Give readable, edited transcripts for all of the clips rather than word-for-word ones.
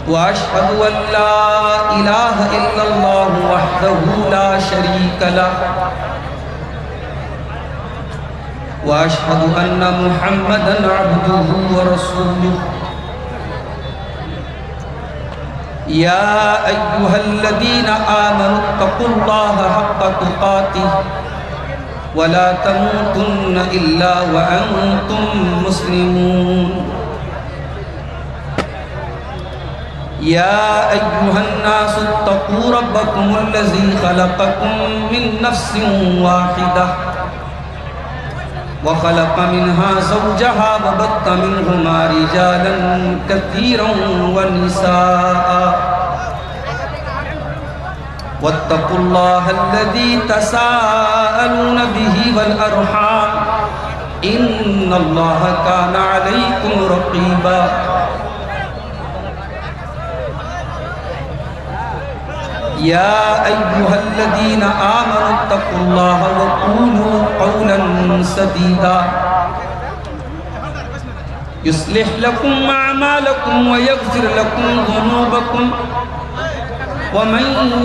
وأشهد أن لا إله إلا الله وحده لا شريك له وأشهد أن محمدًا عبده ورسوله يا أيها الذين آمنوا اتقوا الله حق تقاته ولا تموتن إلا وأنتم مسلمون يا أيها الناس اتقوا ربكم الذي خلقكم من نفس واحدة وخلق منها زوجها وبث منهما رجالا كثيرا ونساء واتقوا الله الذي تساءلون به والأرحام إن الله كان عليكم رقيبا يا أيها الذين آمنوا اتقوا الله وقولوا قولا سديدا يصلح لكم أعمالكم ويغفر لكم ذنوبكم ومن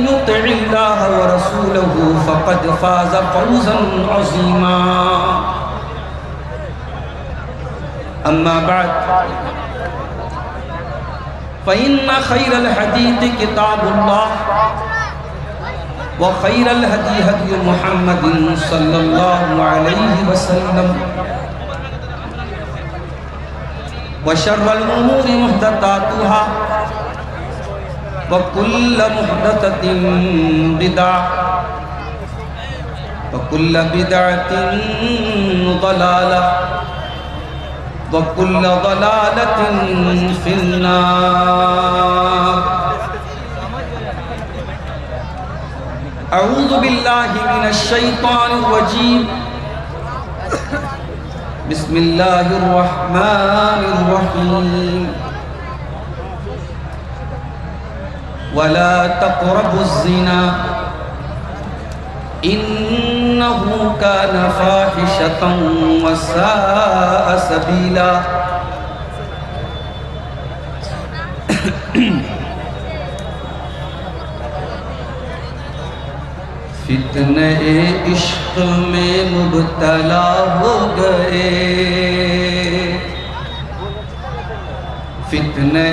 يطع الله ورسوله فقد فاز فوزا عظيما أما بعد فإن خير الحديث كتاب الله وخير الهدي هدي محمد صلى الله عليه وسلم وشر الأمور محدثاتها وكل محدثة بدعة وكل بدعة ضلالة وكل ضلالة في النار أعوذ بالله من الشيطان الرجيم بسم الله الرحمن الرحيم ولا تقربوا الزنا إنه كان فاحشة وساء سبيلا فتنہ عشق میں مبتلا ہو گئے فتنہ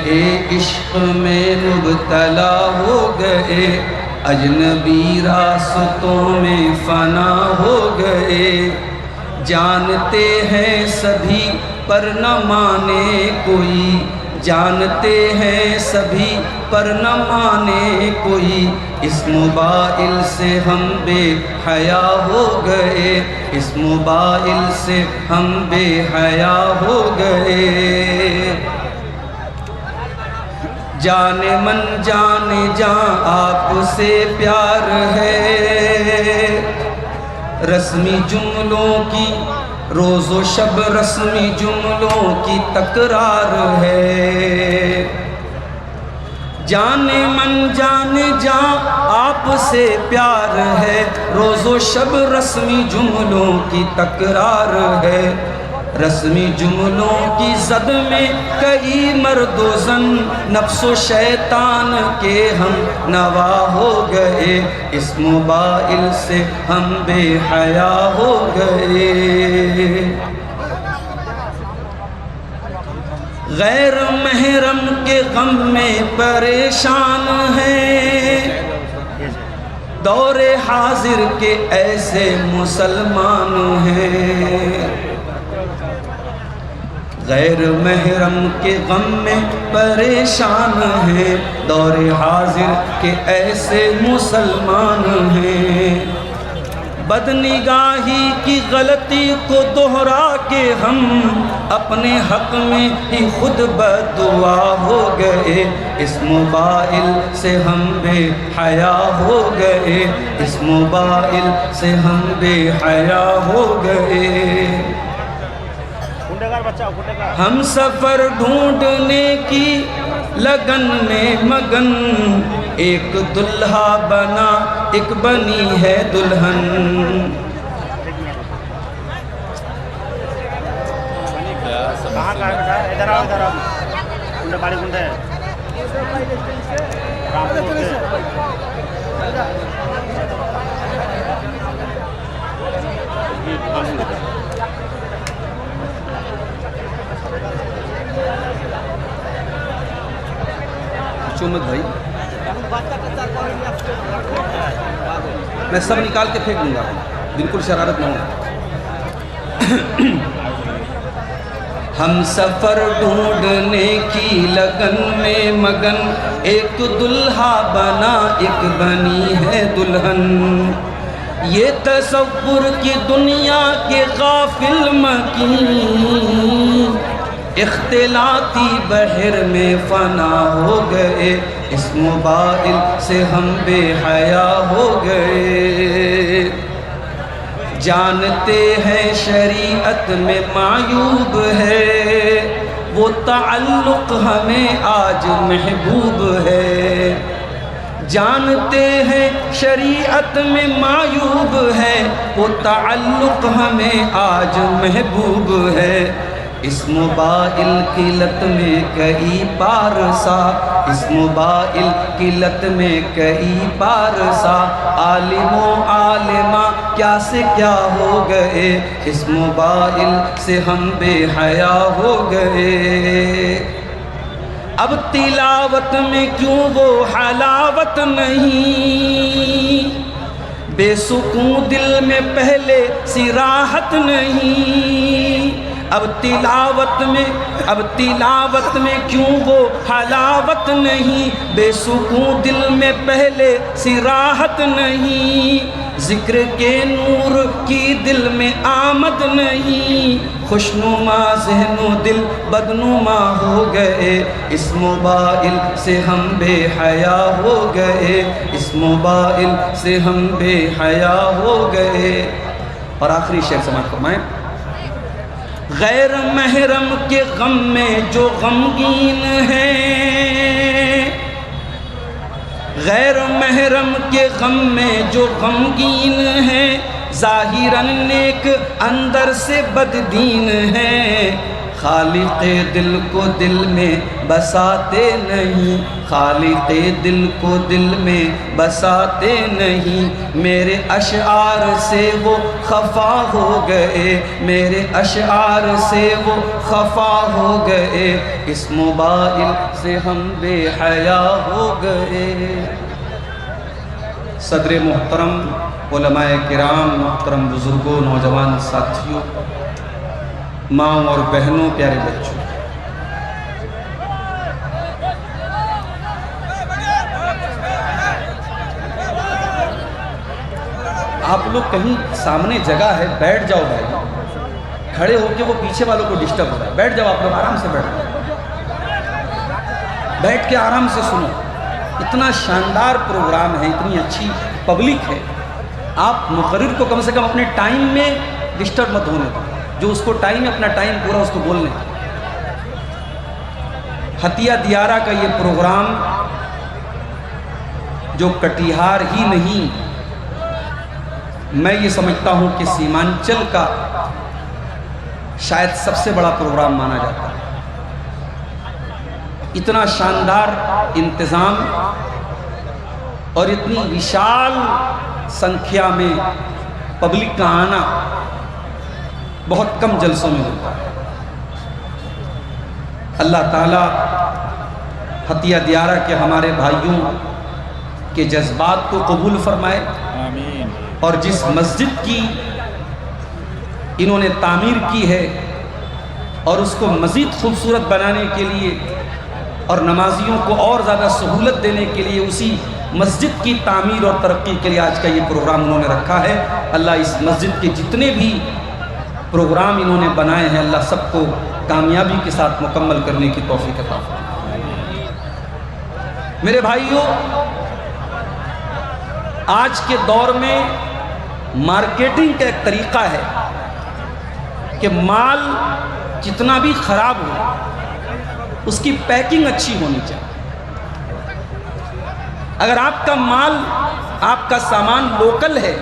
عشق میں مبتلا ہو گئے اجنبی راستوں میں فنا ہو گئے جانتے ہیں سبھی پر نہ مانے کوئی جانتے ہیں سبھی پر نہ مانے کوئی اس موبائل سے ہم بے حیا ہو گئے اس موبائل سے ہم بے حیا ہو گئے جانے من جانے جان آپ سے پیار ہے رسمی جملوں کی روز و شب رسمی جملوں کی تکرار ہے جانے من جانے جان آپ سے پیار ہے روز و شب رسمی جملوں کی تکرار ہے رسمی جملوں کی زد میں کئی مرد و زن نفس و شیطان کے ہم نوا ہو گئے اس موبائل سے ہم بے حیا ہو گئے غیر محرم کے غم میں پریشان ہیں دور حاضر کے ایسے مسلمان ہیں غیر محرم کے غم میں پریشان ہیں دور حاضر کے ایسے مسلمان ہیں بدنگاہی کی غلطی کو دہرا کے ہم اپنے حق میں ہی خود بددعا ہو گئے اس موبائل سے ہم بے حیا ہو گئے اس موبائل سے ہم بے حیا ہو گئے ہم سفر ڈھونڈنے کی لگن میں مگن ایک دلہا بنا ایک بنی ہے دلہن چومت بھائی میں سب نکال کے پھینک دوں گا، بالکل شرارت نہ ہو۔ ہم سفر ڈھونڈنے کی لگن میں مگن، ایک دلہا بنا ایک بنی ہے دلہن، یہ تصور کی دنیا کے غافل مکین اختلاطی بحر میں فنا ہو گئے، اس موبائل سے ہم بے حیا ہو گئے، جانتے ہیں شریعت میں معیوب ہے، وہ تعلق ہمیں آج محبوب ہے، جانتے ہیں شریعت میں معیوب ہے، وہ تعلق ہمیں آج محبوب ہے، اس موبائل کی لت میں کئی پارسا، اس موبائل کی لت میں کئی پارسا، عالم و عالمہ کیا سے کیا ہو گئے، اس موبائل سے ہم بے حیا ہو گئے، اب تلاوت میں کیوں وہ حلاوت نہیں، بے سکون دل میں پہلے سی راحت نہیں، اب تلاوت میں کیوں وہ حلاوت نہیں، بے سکون دل میں پہلے سی راحت نہیں، ذکر کے نور کی دل میں آمد نہیں، خوشنما ذہن و دل بدنما ہو گئے، اس موبائل سے ہم بے حیا ہو گئے، اس موبائل سے ہم بے حیا ہو گئے۔ اور آخری شعر سماعت فرمائیں، غیر محرم کے غم میں جو غمگین ہیں، غیر محرم کے غم میں جو غمگین ہیں، ظاہراً نیک اندر سے بددین ہیں، خالق دل کو دل میں بساتے نہیں، خالق دل کو دل میں بساتے نہیں، میرے اشعار سے وہ خفا ہو گئے، میرے اشعار سے وہ خفا ہو گئے، اس موبائل سے ہم بے حیا ہو گئے۔ صدر محترم، علماء کرام، محترم بزرگوں، نوجوان ساتھیوں، ماں اور بہنوں، پیارے بچوں، آپ لوگ کہیں سامنے جگہ ہے، بیٹھ جاؤ بھائی، کھڑے ہو کے وہ پیچھے والوں کو ڈسٹرب ہو رہا ہے، بیٹھ جاؤ آپ لوگ، آرام سے بیٹھ کے آرام سے سنو، اتنا شاندار پروگرام ہے، اتنی اچھی پبلک ہے، آپ مقرر کو کم سے کم اپنے ٹائم میں ڈسٹرب مت ہونے دو، جو اس کو ٹائم ہے اپنا ٹائم پورا اس کو بولنے۔ حتیہ دیارہ کا یہ پروگرام جو کٹیہار ہی نہیں، میں یہ سمجھتا ہوں کہ سیمانچل کا شاید سب سے بڑا پروگرام مانا جاتا ہے، اتنا شاندار انتظام اور اتنی وشال سنکھیا میں پبلک کا آنا بہت کم جلسوں میں ہوتا ہے۔ اللہ تعالیٰ حتیہ دیارہ کے ہمارے بھائیوں کے جذبات کو قبول فرمائے، آمین۔ اور جس مسجد کی انہوں نے تعمیر کی ہے اور اس کو مزید خوبصورت بنانے کے لیے اور نمازیوں کو اور زیادہ سہولت دینے کے لیے اسی مسجد کی تعمیر اور ترقی کے لیے آج کا یہ پروگرام انہوں نے رکھا ہے، اللہ اس مسجد کے جتنے بھی پروگرام انہوں نے بنائے ہیں، اللہ سب کو کامیابی کے ساتھ مکمل کرنے کی توفیق عطا فرمائے۔ میرے بھائیوں، آج کے دور میں مارکیٹنگ کا ایک طریقہ ہے کہ مال جتنا بھی خراب ہو اس کی پیکنگ اچھی ہونی چاہیے۔ اگر آپ کا مال، آپ کا سامان لوکل ہے،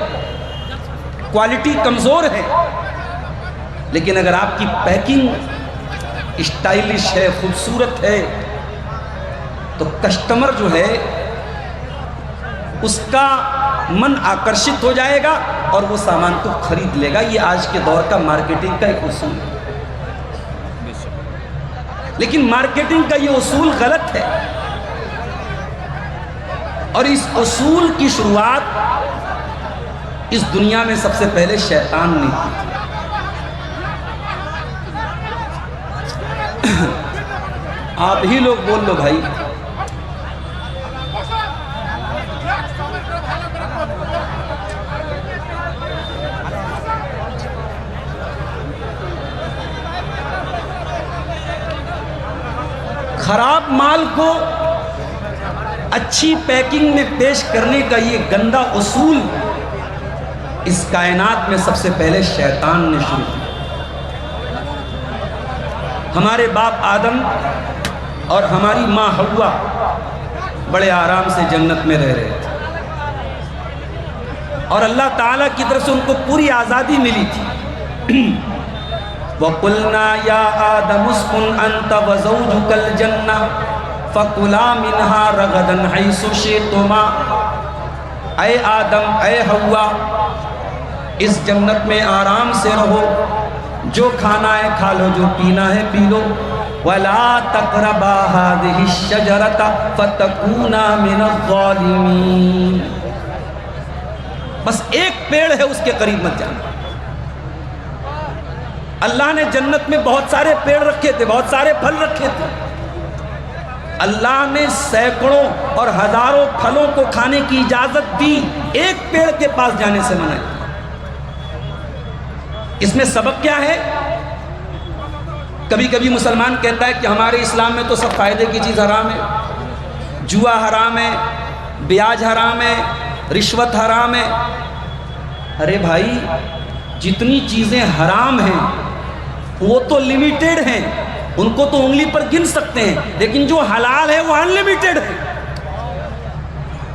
کوالٹی کمزور ہے، لیکن اگر آپ کی پیکنگ اسٹائلش ہے، خوبصورت ہے، تو کسٹمر جو ہے اس کا من آکرشت ہو جائے گا اور وہ سامان کو خرید لے گا. یہ آج کے دور کا مارکیٹنگ کا ایک اصول ہے. لیکن مارکیٹنگ کا یہ اصول غلط ہے، اور اس اصول کی شروعات اس دنیا میں سب سے پہلے شیطان نے کی. آپ ہی لوگ بول لو بھائی. خراب مال کو اچھی پیکنگ میں پیش کرنے کا یہ گندا اصول اس کائنات میں سب سے پہلے شیطان نے شروع کیا. ہمارے باپ آدم اور ہماری ماں حوا بڑے آرام سے جنت میں رہ رہے تھے، اور اللہ تعالیٰ کی طرف سے ان کو پوری آزادی ملی تھی. وَقُلْنَا يَا آدَمُ اسْكُنْ أَنْتَ وَزَوْجُكَ الْجَنَّةَ فَكُلَا مِنْهَا رَغَدًا حَيْثُ شِئْتُمَا. اے آدم، اے حوا، اس جنت میں آرام سے رہو، جو کھانا ہے کھا لو، جو پینا ہے پی لو. وَلَا تَقْرَبَا هَذِهِ الشَّجَرَةَ فَتَكُونَا مِنَ الظَّالِمِينَ. بس ایک پیڑ ہے، اس کے قریب مت جانا. اللہ نے جنت میں بہت سارے پیڑ رکھے تھے، بہت سارے پھل رکھے تھے. اللہ نے سینکڑوں اور ہزاروں پھلوں کو کھانے کی اجازت دی، ایک پیڑ کے پاس جانے سے منع کیا. اس میں سبق کیا ہے؟ کبھی کبھی مسلمان کہتا ہے کہ ہمارے اسلام میں تو سب فائدے کی چیز حرام ہے، جوا حرام ہے، بیاج حرام ہے، رشوت حرام ہے. ارے بھائی، جتنی چیزیں حرام ہیں وہ تو لمیٹڈ ہیں، ان کو تو انگلی پر گن سکتے ہیں، لیکن جو حلال ہے وہ انلمیٹڈ ہے.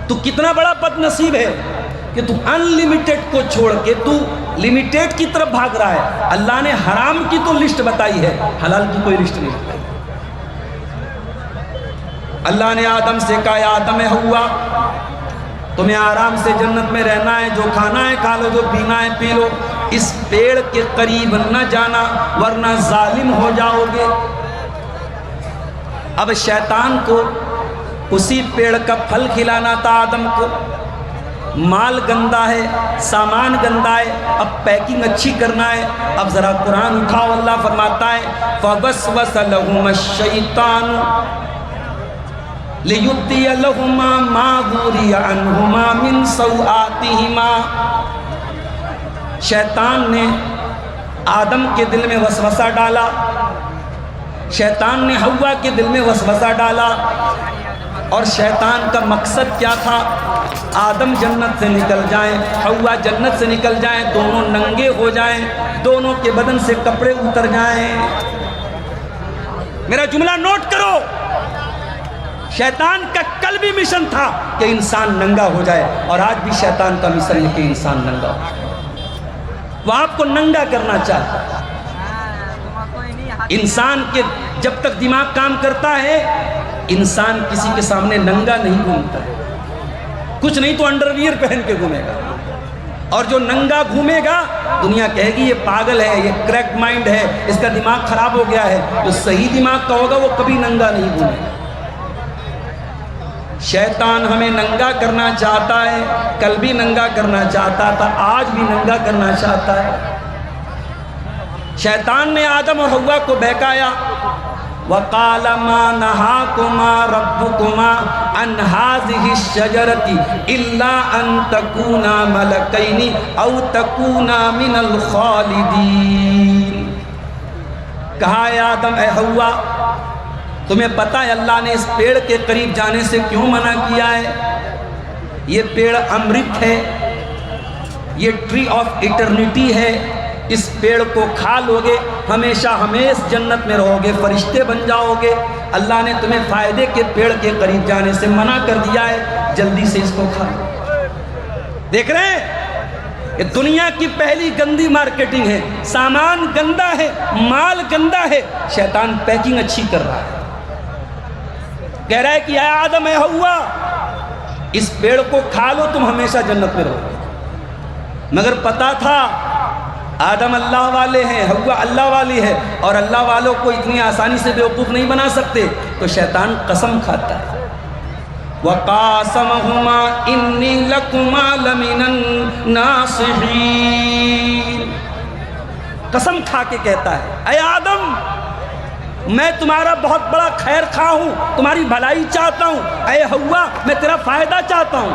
تو کتنا بڑا بد نصیب ہے کہ تو انلمیٹڈ کو چھوڑ کے تو لمیٹڈ کی طرف بھاگ رہا ہے. اللہ نے حرام کی تو لسٹ بتائی ہے، حلال کی کوئی لسٹ نہیں بتائی. اللہ نے آدم سے کہا، یا آدم حوا، تمہیں آرام سے جنت میں رہنا ہے، جو کھانا ہے کھا لو، جو پینا ہے پی لو. اس پیڑ کے قریب نہ جانا ورنہ ظالم ہو جاؤ گے. اب شیطان کو اسی پیڑ کا پھل کھلانا تھا آدم کو. مال گندا ہے، سامان گندا ہے، اب پیکنگ اچھی کرنا ہے. اب ذرا قرآن اٹھاؤ. اللہ فرماتا ہے فَوَسْوَسَ لَهُمَا الشَّيْطَانُ لِيُبْدِيَ لَهُمَا مَا وُرِيَ عَنْهُمَا مِنْ سَوْآتِهِمَا. شیطان نے آدم کے دل میں وسوسہ ڈالا، شیطان نے حوا کے دل میں وسوسہ ڈالا. اور شیطان کا مقصد کیا تھا؟ آدم جنت سے نکل جائیں، حوا جنت سے نکل جائیں، دونوں ننگے ہو جائیں، دونوں کے بدن سے کپڑے اتر جائیں. میرا جملہ نوٹ کرو. شیطان کا کل بھی مشن تھا کہ انسان ننگا ہو جائے، اور آج بھی شیطان کا مشن ہے کہ انسان ننگا ہو جائے. وہ آپ کو ننگا کرنا چاہتا ہے. انسان کے جب تک دماغ کام کرتا ہے، انسان کسی کے سامنے ننگا نہیں گھومتا ہے. کچھ نہیں تو انڈر ویئر پہن کے گھومے گا. اور جو ننگا گھومے گا دنیا کہے گی یہ پاگل ہے، یہ کریکٹ مائنڈ ہے، اس کا دماغ خراب ہو گیا ہے. جو صحیح دماغ کا ہوگا وہ کبھی ننگا نہیں گھومے گا. شیطان ہمیں ننگا کرنا چاہتا ہے، کل بھی ننگا کرنا چاہتا تھا، آج بھی ننگا کرنا چاہتا ہے. شیطان نے آدم اور حوا کو بہکایا. وَقَالَ مَا نَهَاكُمَا رَبُّكُمَا عَنْ هَذِهِ الشَّجَرَةِ إِلَّا أَن تَكُونَا مَلَكَيْنِ أَوْ تَكُونَا مِنَ الْخَالِدِينَ. کہا اے آدم، اے حوا، تمہیں پتہ ہے اللہ نے اس پیڑ کے قریب جانے سے کیوں منع کیا ہے؟ یہ پیڑ امرت ہے، یہ ٹری آف ایٹرنیٹی ہے. اس پیڑ کو کھا لو گے ہمیشہ ہمیش جنت میں رہو گے، فرشتے بن جاؤ گے. اللہ نے تمہیں فائدے کے پیڑ کے قریب جانے سے منع کر دیا ہے، جلدی سے اس کو کھا لو. دیکھ رہے ہیں، یہ دنیا کی پہلی گندی مارکیٹنگ ہے. سامان گندا ہے، مال گندا ہے، شیطان پیکنگ اچھی کر رہا ہے. کہہ رہا ہے کہ اے آدم اے ہوا اس پیڑ کو کھا لو تم ہمیشہ جنت میں رہو. مگر پتا تھا آدم اللہ والے ہیں، ہوا اللہ والی ہے، اور اللہ والوں کو اتنی آسانی سے بیوقوف نہیں بنا سکتے. تو شیطان قسم کھاتا ہے وَقَاسَمَهُمَا إِنِّي لَكُمَا لَمِنَ النَّاصِحِينَ. قسم کھا کے کہتا ہے اے آدم میں تمہارا بہت بڑا خیر خواہ ہوں، تمہاری بھلائی چاہتا ہوں. اے ہوا میں تیرا فائدہ چاہتا ہوں.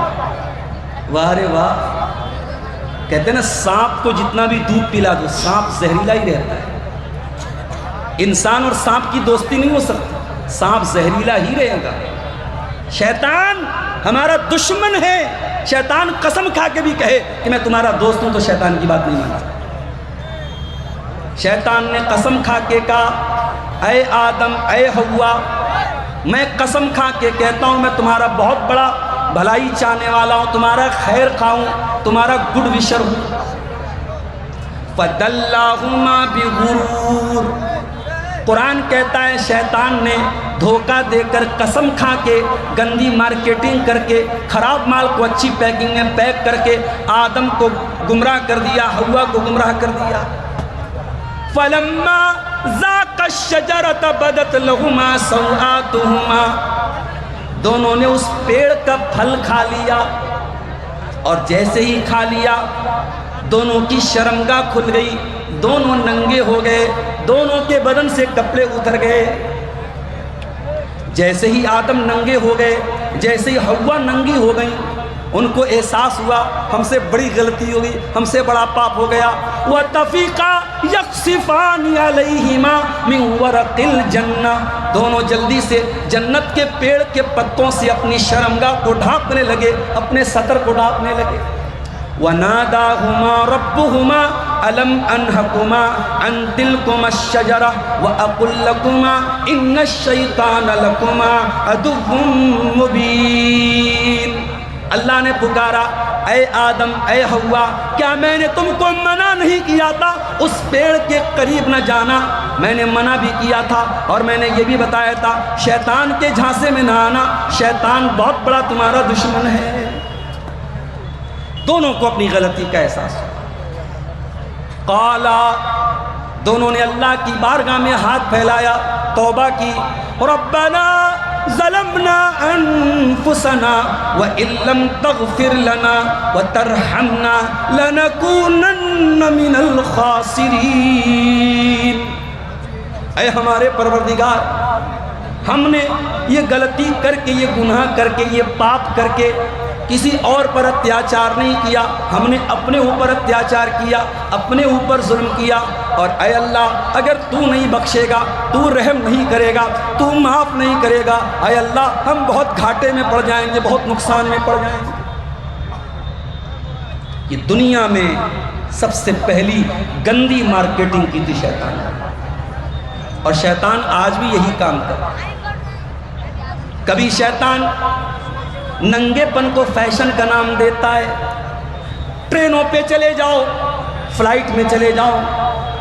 واہ رے واہ. کہتے ہیں نا سانپ کو جتنا بھی دودھ پلا دو سانپ زہریلا ہی رہتا ہے. انسان اور سانپ کی دوستی نہیں ہو سکتی، سانپ زہریلا ہی رہے گا. شیطان ہمارا دشمن ہے. شیطان قسم کھا کے بھی کہے کہ میں تمہارا دوست ہوں تو شیطان کی بات نہیں مانتا. شیطان نے قسم کھا کے کہا اے آدم اے ہوا میں قسم کھا کے کہتا ہوں میں تمہارا بہت بڑا بھلائی چاہنے والا ہوں، تمہارا خیر خواہ ہوں، تمہارا گڈ وشر ہوں. فَدَلَّاهُمَا بِغُرُورٍ. قرآن کہتا ہے شیطان نے دھوکہ دے کر قسم کھا کے گندی مارکیٹنگ کر کے خراب مال کو اچھی پیکنگ میں پیک کر کے آدم کو گمراہ کر دیا، ہوا کو گمراہ کر دیا. فَلَمَّا ذَاقَ الشَّجَرَةَ بَدَتْ لَهُمَا سَوْآتُهُمَا. دونوں نے اس پیڑ کا پھل کھا لیا اور جیسے ہی کھا لیا دونوں کی شرمگاہ کھل گئی، دونوں ننگے ہو گئے، دونوں کے بدن سے کپڑے اتر گئے. جیسے ہی آدم ننگے ہو گئے، جیسے ہی ہوا ننگی ہو گئی، ان کو احساس ہوا ہم سے بڑی غلطی ہو گئی، ہم سے بڑا پاپ ہو گیا. وَتَفِقَا يَقْصِفَانِ عَلَيْهِمَا مِنْ وَرَقِ الْجَنَّةِ. دونوں جلدی سے جنت کے پیڑ کے پتوں سے اپنی شرمگاہ کو ڈھانپنے لگے، اپنے سطر کو ڈھانپنے لگے. وَنَادَاهُمَا رَبُّهُمَا أَلَمْ أَنْهَكُمَا عَنْ تِلْكُمَا الشَّجَرَةِ وَأَقُلْ لَكُمَا إِنَّ الشَّيْطَانَ لَكُمَا عَدُوٌّ مُبِينٌ. اللہ نے پکارا اے آدم اے ہوا کیا میں نے تم کو منع نہیں کیا تھا اس پیڑ کے قریب نہ جانا؟ میں نے منع بھی کیا تھا اور میں نے یہ بھی بتایا تھا شیطان کے جھانسے میں نہ آنا، شیطان بہت بڑا تمہارا دشمن ہے. دونوں کو اپنی غلطی کا احساس ہوا. قالا دونوں نے اللہ کی بارگاہ میں ہاتھ پھیلایا، توبہ کی. ربنا ظلمنا انفسنا وان لم تغفر لنا وترحمنا لنكونن من الخاسرین. اے ہمارے پروردگار ہم نے یہ غلطی کر کے، یہ گناہ کر کے، یہ پاپ کر کے کسی اور پر اتیاچار نہیں کیا، ہم نے اپنے اوپر اتیاچار کیا، اپنے اوپر ظلم کیا. اور اے اللہ اگر تو نہیں بخشے گا، تو رحم نہیں کرے گا، تو معاف نہیں کرے گا، اے اللہ ہم بہت گھاٹے میں پڑ جائیں گے، بہت نقصان میں پڑ جائیں گے. یہ دنیا میں سب سے پہلی گندی مارکیٹنگ کی تھی شیطان نے، اور شیطان آج بھی یہی کام کرتا ہے. کبھی شیطان ننگے پن کو فیشن کا نام دیتا ہے. ٹرینوں پہ چلے جاؤ، فلائٹ میں چلے جاؤ،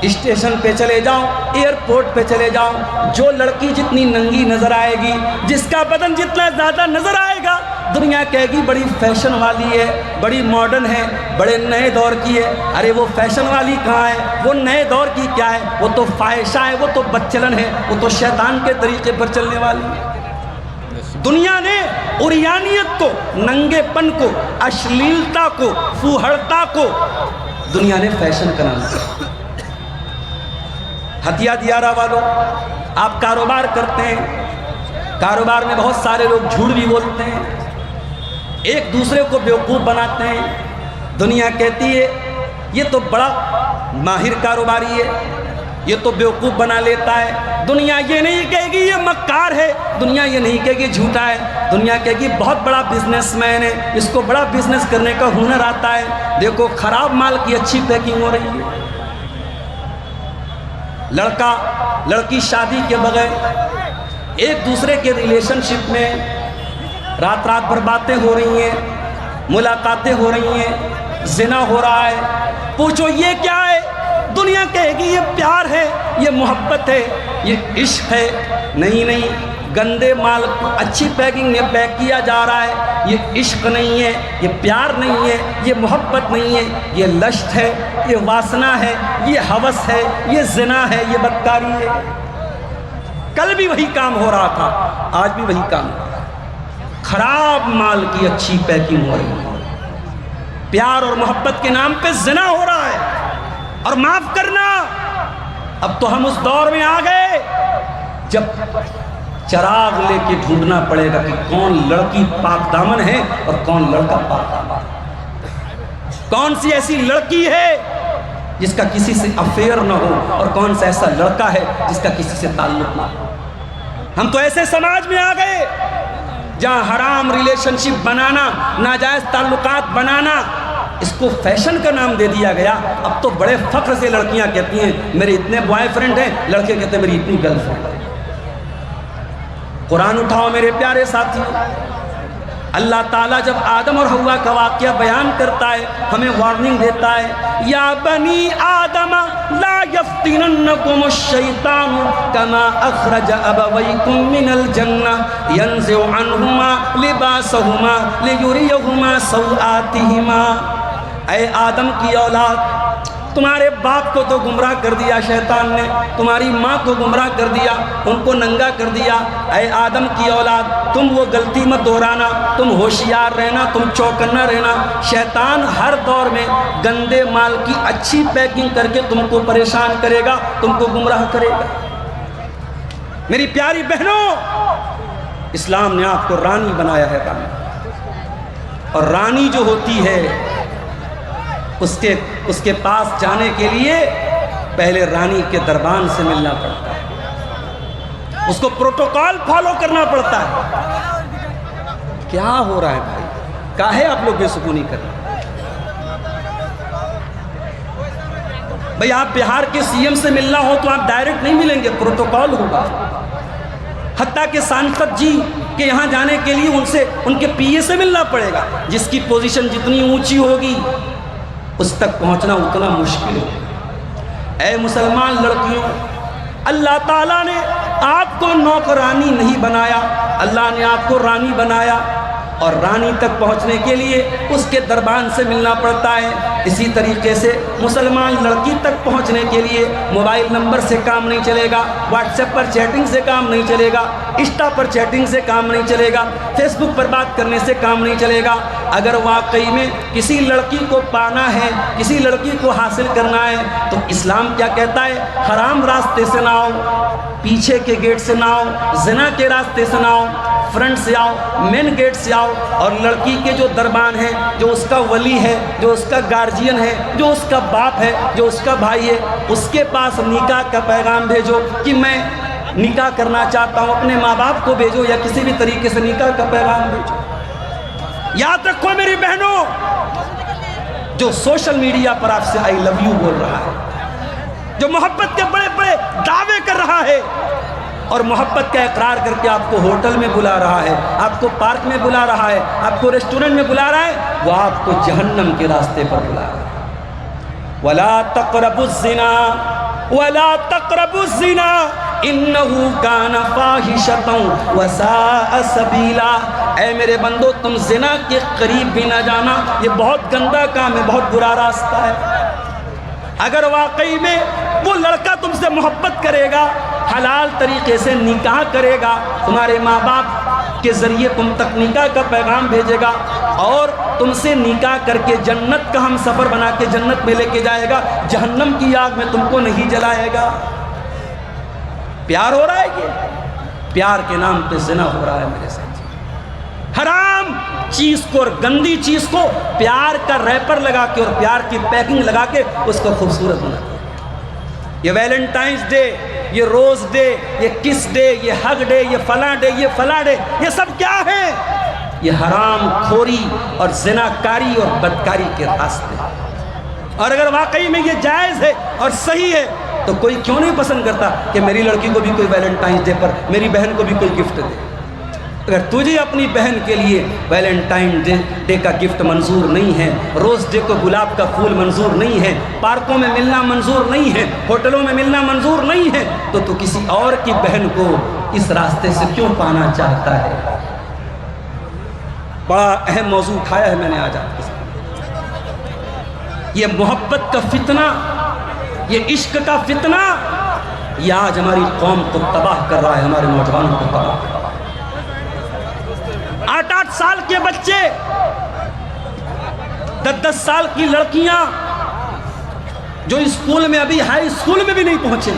اسٹیشن پہ چلے جاؤ، ایئرپورٹ پہ چلے جاؤ، جو لڑکی جتنی ننگی نظر آئے گی، جس کا بدن جتنا زیادہ نظر آئے گا، دنیا کہے گی بڑی فیشن والی ہے، بڑی ماڈرن ہے، بڑے نئے دور کی ہے. ارے وہ فیشن والی کہاں ہے، وہ نئے دور کی کیا ہے، وہ تو فاحشہ ہے، وہ تو بدچلن ہے، وہ تو شیطان کے طریقے پر چلنے والی ہے. دنیا نے عریانیت کو، ننگے پن کو، اشلیلتا کو، فوہڑتا کو دنیا نے فیشن کا نام دیا. ہتھیا دیارہ والوں آپ کاروبار کرتے ہیں، کاروبار میں بہت سارے لوگ جھوٹ بھی بولتے ہیں، ایک دوسرے کو بیوقوف بناتے ہیں. دنیا کہتی ہے یہ تو بڑا ماہر کاروباری ہے، یہ تو بیوقوف بنا لیتا ہے. دنیا یہ نہیں کہے گی یہ مکار ہے، دنیا یہ نہیں کہے گی جھوٹا ہے، دنیا کہے گی بہت بڑا بزنس مین ہے، اس کو بڑا بزنس کرنے کا ہنر آتا ہے. دیکھو خراب مال کی اچھی پیکنگ ہو رہی ہے. لڑکا لڑکی شادی کے بغیر ایک دوسرے کے ریلیشن شپ میں رات رات بھر باتیں ہو رہی ہیں، ملاقاتیں ہو رہی ہیں، زنا ہو رہا ہے. پوچھو یہ کیا ہے؟ دنیا کہے گی یہ پیار ہے، یہ محبت ہے، یہ عشق ہے، نہیں، گندے مال کو اچھی پیکنگ میں پیک کیا جا رہا ہے، یہ عشق نہیں ہے، یہ پیار نہیں ہے، یہ محبت نہیں ہے، یہ لشت ہے، یہ واسنا ہے، یہ ہوس ہے، یہ زنا ہے، یہ بدکاری ہے۔ کل بھی وہی کام ہو رہا تھا، آج بھی وہی کام ہو رہا ہے۔ خراب مال کی اچھی پیکنگ ہو رہی ہے، پیار اور محبت کے نام پہ زنا ہو رہا ہے۔ اور معاف کرنا، اب تو ہم اس دور میں آ گئے جب چراغ لے کے ڈھونڈنا پڑے گا کہ کون لڑکی پاک دامن ہے اور کون لڑکا پاک دامن ہے، کون سی ایسی لڑکی ہے جس کا کسی سے افیئر نہ ہو اور کون سا ایسا لڑکا ہے جس کا کسی سے تعلق نہ ہو۔ ہم تو ایسے سماج میں آ گئے جہاں حرام ریلیشن شپ بنانا، ناجائز تعلقات بنانا، اس کو فیشن کا نام دے دیا گیا۔ اب تو بڑے فخر سے لڑکیاں کہتی ہیں میرے اتنے بوائے فرینڈ ہیں، لڑکے کہتے ہیں میری اتنی گرل فرینڈ ہے۔ قرآن اٹھاؤ میرے پیارے ساتھی، اللہ تعالیٰ جب آدم اور حوا کا واقعہ بیان کرتا ہے ہمیں وارننگ دیتا ہے، یا بنی آدم لا یفتننکم الشیطان کما اخرج ابویکم من الجنہ ینزع عنہما لباسہما لیریہما سوآتہما۔ اے آدم کی اولاد، تمہارے باپ کو تو گمراہ کر دیا شیطان نے، تمہاری ماں کو گمراہ کر دیا، ان کو ننگا کر دیا۔ اے آدم کی اولاد، تم وہ غلطی مت دہرانا، تم ہوشیار رہنا، تم چوکنا رہنا۔ شیطان ہر دور میں گندے مال کی اچھی پیکنگ کر کے تم کو پریشان کرے گا، تم کو گمراہ کرے گا۔ میری پیاری بہنوں، اسلام نے آپ کو رانی بنایا ہے، اور رانی جو ہوتی ہے اس کے پاس جانے کے لیے پہلے رانی کے دربان سے ملنا پڑتا ہے، اس کو پروٹوکول فالو کرنا پڑتا ہے۔ کیا ہو رہا ہے بھائی؟ کاہے آپ لوگ بے سکونی کر رہے ہیں؟ بھائی آپ بہار کے سی ایم سے ملنا ہو تو آپ ڈائریکٹ نہیں ملیں گے، پروٹوکول ہوگا۔ حتیٰ کہ سانسد جی کے یہاں جانے کے لیے ان کے پی اے سے ملنا پڑے گا۔ جس کی پوزیشن جتنی اونچی ہوگی اس تک پہنچنا اتنا مشکل ہے۔ اے مسلمان لڑکیوں، اللہ تعالیٰ نے آپ کو نوکرانی نہیں بنایا، اللہ نے آپ کو رانی بنایا، اور رانی تک پہنچنے کے لیے اس کے دربان سے ملنا پڑتا ہے۔ اسی طریقے سے مسلمان لڑکی تک پہنچنے کے لیے موبائل نمبر سے کام نہیں چلے گا، واٹس ایپ پر چیٹنگ سے کام نہیں چلے گا، انسٹا پر چیٹنگ سے کام نہیں چلے گا، فیس بک پر بات کرنے سے کام نہیں چلے گا۔ اگر واقعی میں کسی لڑکی کو پانا ہے، کسی لڑکی کو حاصل کرنا ہے، تو اسلام کیا کہتا ہے؟ حرام راستے سے نہ آؤ، پیچھے کے گیٹ سے نہ آؤ، زنا کے راستے سے نہ آؤ، فرنٹ سے آؤ، مین گیٹ سے آؤ، اور لڑکی کے جو دربان ہے، جو اس کا ولی ہے، جو اس کا گارجین ہے، جو اس کا باپ ہے، جو اس کا بھائی ہے، اس کے پاس نکاح کا پیغام بھیجو کہ میں نکاح کرنا چاہتا ہوں، اپنے ماں باپ کو بھیجو یا کسی بھی طریقے سے نکاح کا پیغام بھیجو۔ یاد رکھو میری بہنوں، جو سوشل میڈیا پر آپ سے آئی لو یو بول رہا ہے، جو محبت کے بڑے بڑے دعوے کر رہا ہے اور محبت کا اقرار کر کے آپ کو ہوٹل میں بلا رہا ہے، آپ کو پارک میں بلا رہا ہے، آپ کو ریسٹورنٹ میں بلا رہا ہے، وہ آپ کو جہنم کے راستے پر بلا رہا ہے۔ وَلَا تَقْرَبُوا الزِّنَا وَلَا تَقْرَبُوا الزِّنَا إِنَّهُ كَانَ فَاحِشَةً وَسَاءَ سَبِيلًا۔ اے میرے بندو، تم زنا کے قریب بھی نہ جانا، یہ بہت گندا کام ہے، بہت برا راستہ ہے۔ اگر واقعی میں وہ لڑکا تم سے محبت کرے گا، حلال طریقے سے نکاح کرے گا، تمہارے ماں باپ کے ذریعے تم تک نکاح کا پیغام بھیجے گا اور تم سے نکاح کر کے جنت کا ہم سفر بنا کے جنت میں لے کے جائے گا، جہنم کی آگ میں تم کو نہیں جلائے گا۔ پیار ہو رہا ہے کہ پیار کے نام پہ زنا ہو رہا ہے میرے ساتھ۔ حرام چیز کو اور گندی چیز کو پیار کا ریپر لگا کے اور پیار کی پیکنگ لگا کے اس کو خوبصورت بنا دیا۔ یہ ویلنٹائنس ڈے، یہ روز ڈے، یہ کس ڈے، یہ ہگ ڈے، یہ فلاں ڈے، یہ فلاں ڈے، یہ سب کیا ہے؟ یہ حرام خوری اور زناکاری اور بدکاری کے راستے۔ اور اگر واقعی میں یہ جائز ہے اور صحیح ہے تو کوئی کیوں نہیں پسند کرتا کہ میری لڑکی کو بھی کوئی ویلنٹائنس ڈے پر میری بہن کو بھی کوئی گفٹ دے؟ اگر تجھے اپنی بہن کے لیے ویلنٹائن ڈے کا گفٹ منظور نہیں ہے، روز ڈے کو گلاب کا پھول منظور نہیں ہے، پارکوں میں ملنا منظور نہیں ہے، ہوٹلوں میں ملنا منظور نہیں ہے، تو کسی اور کی بہن کو اس راستے سے کیوں پانا چاہتا ہے؟ بڑا اہم موضوع اٹھایا ہے میں نے آج آپ کے ساتھ۔ یہ محبت کا فتنہ، یہ عشق کا فتنہ، یہ آج ہماری قوم کو تباہ کر رہا ہے، ہمارے نوجوانوں کو تباہ کر رہا ہے۔ 8 سال کے بچے، 10 سال کی لڑکیاں جو اسکول میں ابھی ہائی اسکول میں بھی نہیں پہنچے،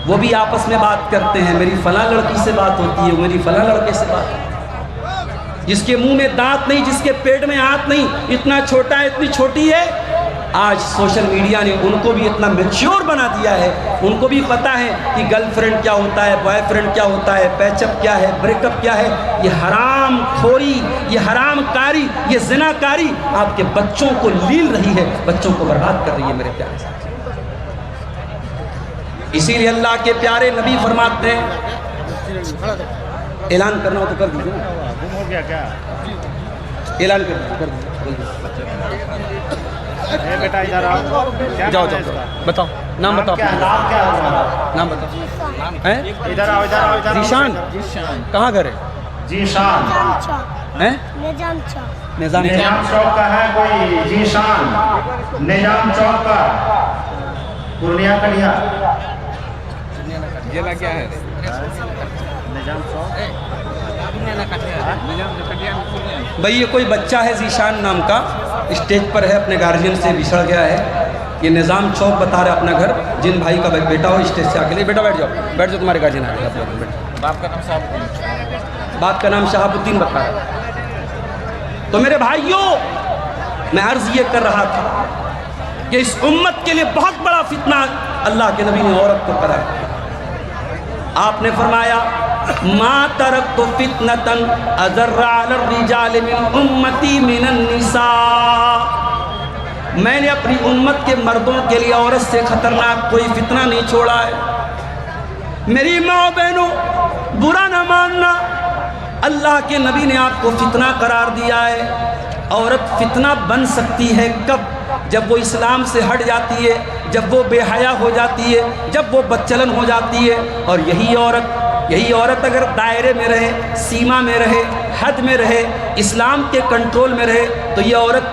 وہ بھی آپس میں بات کرتے ہیں، میری فلاں لڑکی سے بات ہوتی ہے، میری فلاں لڑکے سے بات ہوتی ہے۔ جس کے منہ میں دانت نہیں، جس کے پیٹ میں ہاتھ نہیں، اتنا چھوٹا ہے، اتنی چھوٹی ہے، آج سوشل میڈیا نے ان کو بھی اتنا میچور بنا دیا ہے، ان کو بھی پتا ہے کہ گرل فرینڈ کیا ہوتا ہے، بوائے فرینڈ کیا ہوتا ہے، پیچ اپ کیا ہے، بریک اپ کیا ہے۔ یہ حرام خوری، یہ حرام کاری، یہ زنا کاری آپ کے بچوں کو لیل رہی ہے، بچوں کو برباد کر رہی ہے میرے پیارے ساتھی۔ اسی لیے اللہ کے پیارے نبی فرماتے ہیں، اعلان کرنا ہو تو کر دیجیے، اعلان کر دیجیے۔ بیٹا ادھر آؤ، جاؤ بتاؤ، نام بتاؤ، نام بتاؤ۔ ادھر آؤ، ادھر آؤ، ادھر ذیشان، کہاں گھر ہے؟ ذیشان نظام نظام چوک کا ہے کوئی؟ ذیشان نظام چوک کا، پورنیہ کڑیا ضلع کیا ہے؟ نظام چوک۔ بھئی یہ کوئی بچہ ہے ذیشان نام کا، اسٹیج پر ہے، اپنے گارجین سے بچھڑ گیا ہے، یہ نظام چوک بتا رہا ہے اپنا گھر، جن بھائی کا بیٹا ہو اسٹیج سے آ کے لے، بیٹا بیٹھ جاؤ، تمہارے گارجین آ گئے۔ باپ کا نام صاحب الدین، باپ کا نام شہاب الدین بتا رہا ہے۔ تو میرے بھائیوں، میں عرض یہ کر رہا تھا کہ اس امت کے لیے بہت بڑا فتنہ اللہ کے نبی نے عورت کو کرا ہے۔ آپ نے فرمایا، ما ترکت فتنة اضر علی الرجال من امتی من النساء، میں نے اپنی امت کے مردوں کے لیے عورت سے خطرناک کوئی فتنہ نہیں چھوڑا ہے۔ میری ماں بہنوں، برا نہ ماننا، اللہ کے نبی نے آپ کو فتنہ قرار دیا ہے۔ عورت فتنہ بن سکتی ہے کب؟ جب وہ اسلام سے ہٹ جاتی ہے، جب وہ بے حیا ہو جاتی ہے، جب وہ بدچلن ہو جاتی ہے۔ اور یہی عورت اگر دائرے میں رہے، سیما میں رہے، حد میں رہے، اسلام کے کنٹرول میں رہے، تو یہ عورت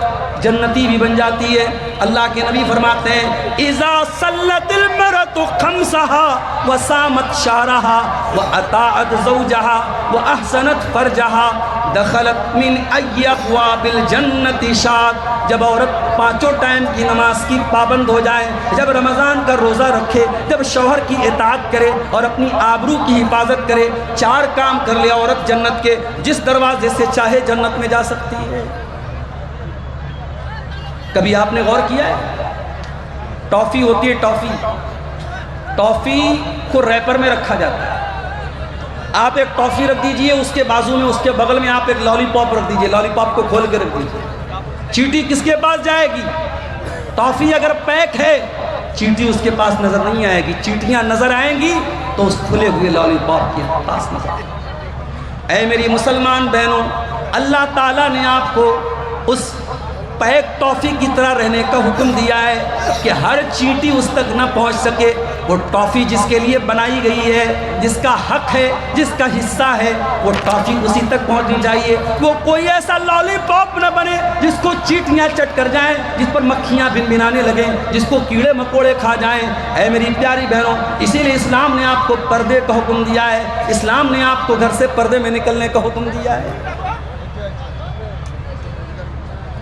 جنتی بھی بن جاتی ہے۔ اللہ کے نبی فرماتے ہیں، اذا صلت المرأة خمسها وصامت شهرها واطاعت زوجها واحسنت فرجها دخلت من ای ابواب الجنت شاد۔ جب عورت 5 ٹائم کی نماز کی پابند ہو جائے، جب رمضان کا روزہ رکھے، جب شوہر کی اطاعت کرے اور اپنی آبرو کی حفاظت کرے، 4 کام کر لے، عورت جنت کے جس دروازے سے چاہے جنت میں جا سکتی ہے۔ کبھی آپ نے غور کیا ہے؟ ٹافی ہوتی ہے، ٹافی کو ریپر میں رکھا جاتا ہے۔ آپ ایک ٹافی رکھ دیجئے، اس کے بازو میں، اس کے بغل میں آپ ایک لالی پاپ رکھ دیجئے، لالی پاپ کو کھول کے رکھ دیجئے۔ چیٹی کس کے پاس جائے گی؟ ٹافی اگر پیک ہے، چیٹی اس کے پاس نظر نہیں آئے گی، چیٹیاں نظر آئیں گی تو اس کھلے ہوئے لالی پاپ کے پاس نظر آئے گی۔ اے میری مسلمان بہنوں، اللہ تعالیٰ نے آپ کو اس پیک ٹافی کی طرح رہنے کا حکم دیا ہے کہ ہر چیٹی اس تک نہ پہنچ سکے۔ وہ ٹافی جس کے لیے بنائی گئی ہے، جس کا حق ہے، جس کا حصہ ہے، وہ ٹافی اسی تک پہنچنی چاہیے۔ وہ کوئی ایسا لالی پاپ نہ بنے جس کو چیٹیاں چٹ کر جائیں، جس پر مکھیاں بھنبھنانے لگیں، جس کو کیڑے مکوڑے کھا جائیں۔ اے میری پیاری بہنوں، اسی لیے اسلام نے آپ کو پردے کا حکم دیا ہے، اسلام نے آپ کو گھر سے پردے میں نکلنے کا حکم دیا ہے۔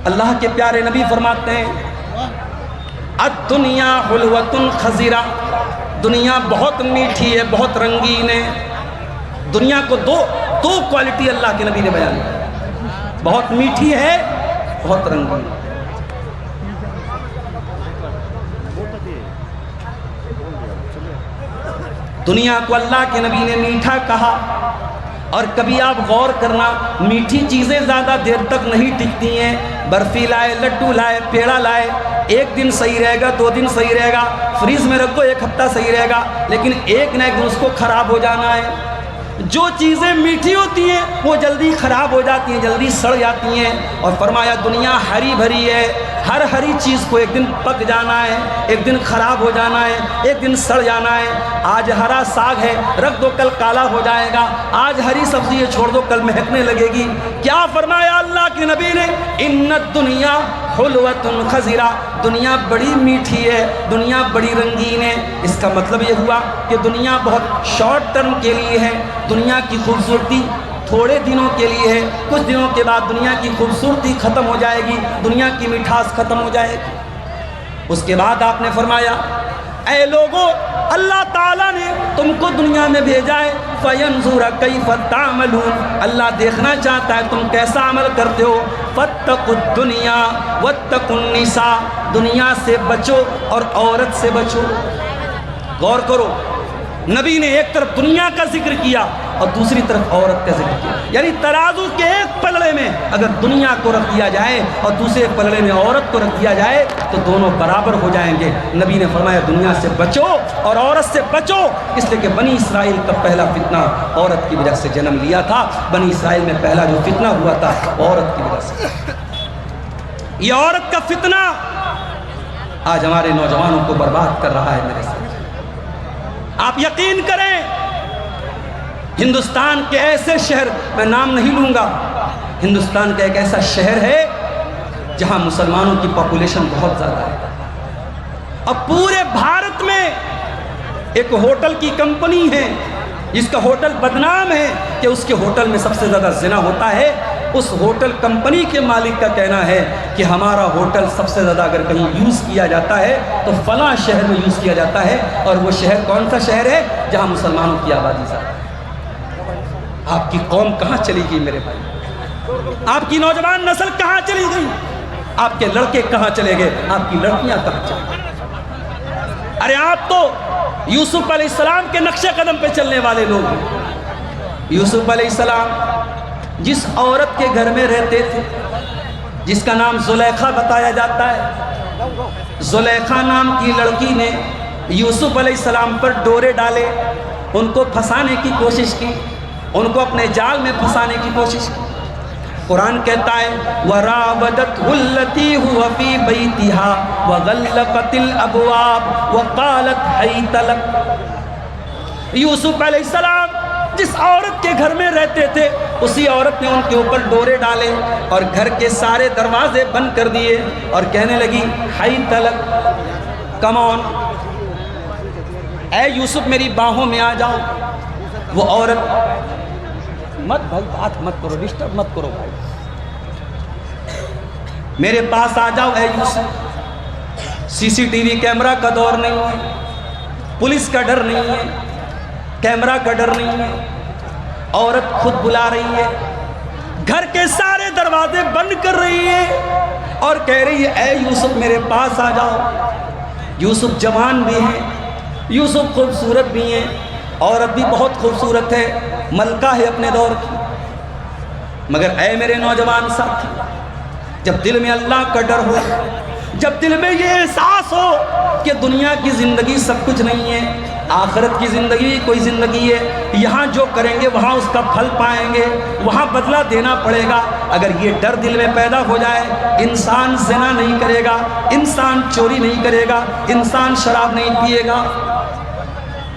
اللہ کے پیارے نبی فرماتے ہیں، الدنیا حلوۃ خضرہ، دنیا بہت میٹھی ہے، بہت رنگین ہے۔ دنیا کو دو کوالٹی اللہ کے نبی نے بیان کی، بہت میٹھی ہے، بہت رنگین ہے۔ دنیا کو اللہ کے نبی نے میٹھا کہا، اور کبھی آپ غور کرنا، میٹھی چیزیں زیادہ دیر تک نہیں ٹکتی ہیں۔ برفی لائے، لڈو لائے، پیڑا لائے، 1 دن صحیح رہے گا، 2 دن صحیح رہے گا، فریز میں رکھو 1 ہفتہ صحیح رہے گا، لیکن ایک نہ ایک دن اس کو خراب ہو جانا ہے۔ جو چیزیں میٹھی ہوتی ہیں وہ جلدی خراب ہو جاتی ہیں، جلدی سڑ جاتی ہیں، اور فرمایا دنیا ہری بھری ہے، ہر ہری چیز کو ایک دن پک جانا ہے، ایک دن خراب ہو جانا ہے، ایک دن سڑ جانا ہے۔ آج ہرا ساگ ہے، رکھ دو کل کالا ہو جائے گا، آج ہری سبزی ہے چھوڑ دو کل مہکنے لگے گی۔ کیا فرمایا اللہ کے نبی نے؟ ان الدنیا حلوۃ خضرا، دنیا بڑی میٹھی ہے، دنیا بڑی رنگین ہے۔ اس کا مطلب یہ ہوا کہ دنیا بہت شارٹ ٹرم کے لیے ہے، دنیا کی خوبصورتی تھوڑے دنوں کے لیے ہے، کچھ دنوں کے بعد دنیا کی خوبصورتی ختم ہو جائے گی، دنیا کی مٹھاس ختم ہو جائے گی۔ اس کے بعد آپ نے فرمایا اے لوگو، اللہ تعالیٰ نے تم کو دنیا میں بھیجا ہے فَيَنْظُرَ كَيْفَ تَعْمَلُونَ، اللہ دیکھنا چاہتا ہے تم کیسا عمل کرتے ہو۔ فَاتَّقُوا الدُّنْيَا وَاتَّقُوا النِّسَاءَ، دنیا سے بچو اور عورت سے بچو۔ غور کرو، نبی نے ایک طرف دنیا کا ذکر کیا اور دوسری طرف عورت کا ذکر کیا، یعنی ترازو کے ایک پلڑے میں اگر دنیا کو رکھ دیا جائے اور دوسرے پلڑے میں عورت کو رکھ دیا جائے تو دونوں برابر ہو جائیں گے۔ نبی نے فرمایا دنیا سے بچو اور عورت سے بچو، اس لیے کہ بنی اسرائیل کا پہلا فتنہ عورت کی وجہ سے جنم لیا تھا۔ بنی اسرائیل میں پہلا جو فتنہ ہوا تھا عورت کی وجہ سے۔ یہ عورت کا فتنہ آج ہمارے نوجوانوں کو برباد کر رہا ہے میرے ساتھ۔ آپ یقین کریں، ہندوستان کے ایسے شہر، میں نام نہیں لوں گا، ہندوستان کا ایک ایسا شہر ہے جہاں مسلمانوں کی پاپولیشن بہت زیادہ ہے۔ اب پورے بھارت میں ایک ہوٹل کی کمپنی ہے جس کا ہوٹل بدنام ہے کہ اس کے ہوٹل میں سب سے زیادہ زنا ہوتا ہے۔ اس ہوٹل کمپنی کے مالک کا کہنا ہے کہ ہمارا ہوٹل سب سے زیادہ اگر کہیں یوز کیا جاتا ہے تو فلاں شہر میں یوز کیا جاتا ہے، اور وہ شہر کون سا شہر ہے؟ جہاں مسلمانوں کی آبادی زیادہ ہے۔ آپ کی قوم کہاں چلی گئی میرے بھائی؟ آپ کی نوجوان نسل کہاں چلی گئی؟ آپ کے لڑکے کہاں چلے گئے؟ آپ کی لڑکیاں کہاں چلی گئی؟ ارے آپ تو یوسف علیہ السلام کے نقش قدم پہ چلنے والے لوگ ہیں۔ یوسف علیہ السلام جس عورت کے گھر میں رہتے تھے، جس کا نام زلیخا بتایا جاتا ہے، زلیخا نام کی لڑکی نے یوسف علیہ السلام پر ڈورے ڈالے، ان کو پھنسانے کی کوشش کی، ان کو اپنے جال میں پھنسانے کی کوشش کی۔ قرآن کہتا ہے وَرَاوَدَتْهُ الَّتِي هُوَ فِي بَيْتِهَا وَغَلَّقَتِ الْأَبْوَابَ وَقَالَتْ حَيْتَ لَكَ۔ یوسف علیہ السلام جس عورت کے گھر میں رہتے تھے اسی عورت نے ان کے اوپر ڈورے ڈالے اور گھر کے سارے دروازے بند کر دیے اور کہنے لگی حیت لک، کم آن، اے یوسف میری باہوں میں آ جاؤ۔ وہ عورت، مت بھائی بات مت کرو، ڈسٹرب مت کرو بھائی، میرے پاس آ جاؤ اے یوسف۔ سی سی ٹی وی کیمرہ کا دور نہیں ہے، پولیس کا ڈر نہیں ہے، کیمرہ کا ڈر نہیں ہے، عورت خود بلا رہی ہے، گھر کے سارے دروازے بند کر رہی ہے اور کہہ رہی ہے اے یوسف میرے پاس آ جاؤ۔ یوسف جوان بھی ہیں، یوسف خوبصورت بھی ہیں، عورت بھی بہت خوبصورت ہے، ملکہ ہے اپنے دور کی، مگر اے میرے نوجوان ساتھی، جب دل میں اللہ کا ڈر ہو، جب دل میں یہ احساس ہو کہ دنیا کی زندگی سب کچھ نہیں ہے، آخرت کی زندگی کوئی زندگی ہے، یہاں جو کریں گے وہاں اس کا پھل پائیں گے، وہاں بدلہ دینا پڑے گا، اگر یہ ڈر دل میں پیدا ہو جائے، انسان زنا نہیں کرے گا، انسان چوری نہیں کرے گا، انسان شراب نہیں پیے گا۔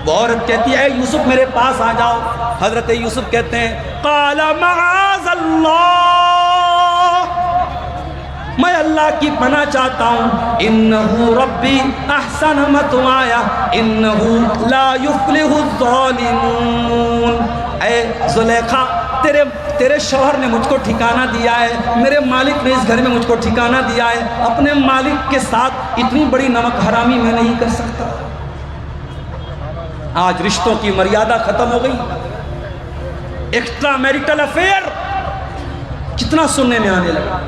وہ عورت کہتی ہے اے یوسف میرے پاس آ جاؤ۔ حضرت یوسف کہتے ہیں قال معاذ اللہ، میں اللہ کی پناہ چاہتا ہوں، انہو ربی احسن مثوایا انہو لا یفلح الظالمون۔ اے زلیخا، تیرے شوہر نے مجھ کو ٹھکانہ دیا ہے، میرے مالک نے اس گھر میں مجھ کو ٹھکانہ دیا ہے، اپنے مالک کے ساتھ اتنی بڑی نمک حرامی میں نہیں کر سکتا۔ آج رشتوں کی مریادہ ختم ہو گئی، ایکسٹرا میریٹل افیئر کتنا سننے میں آنے لگا،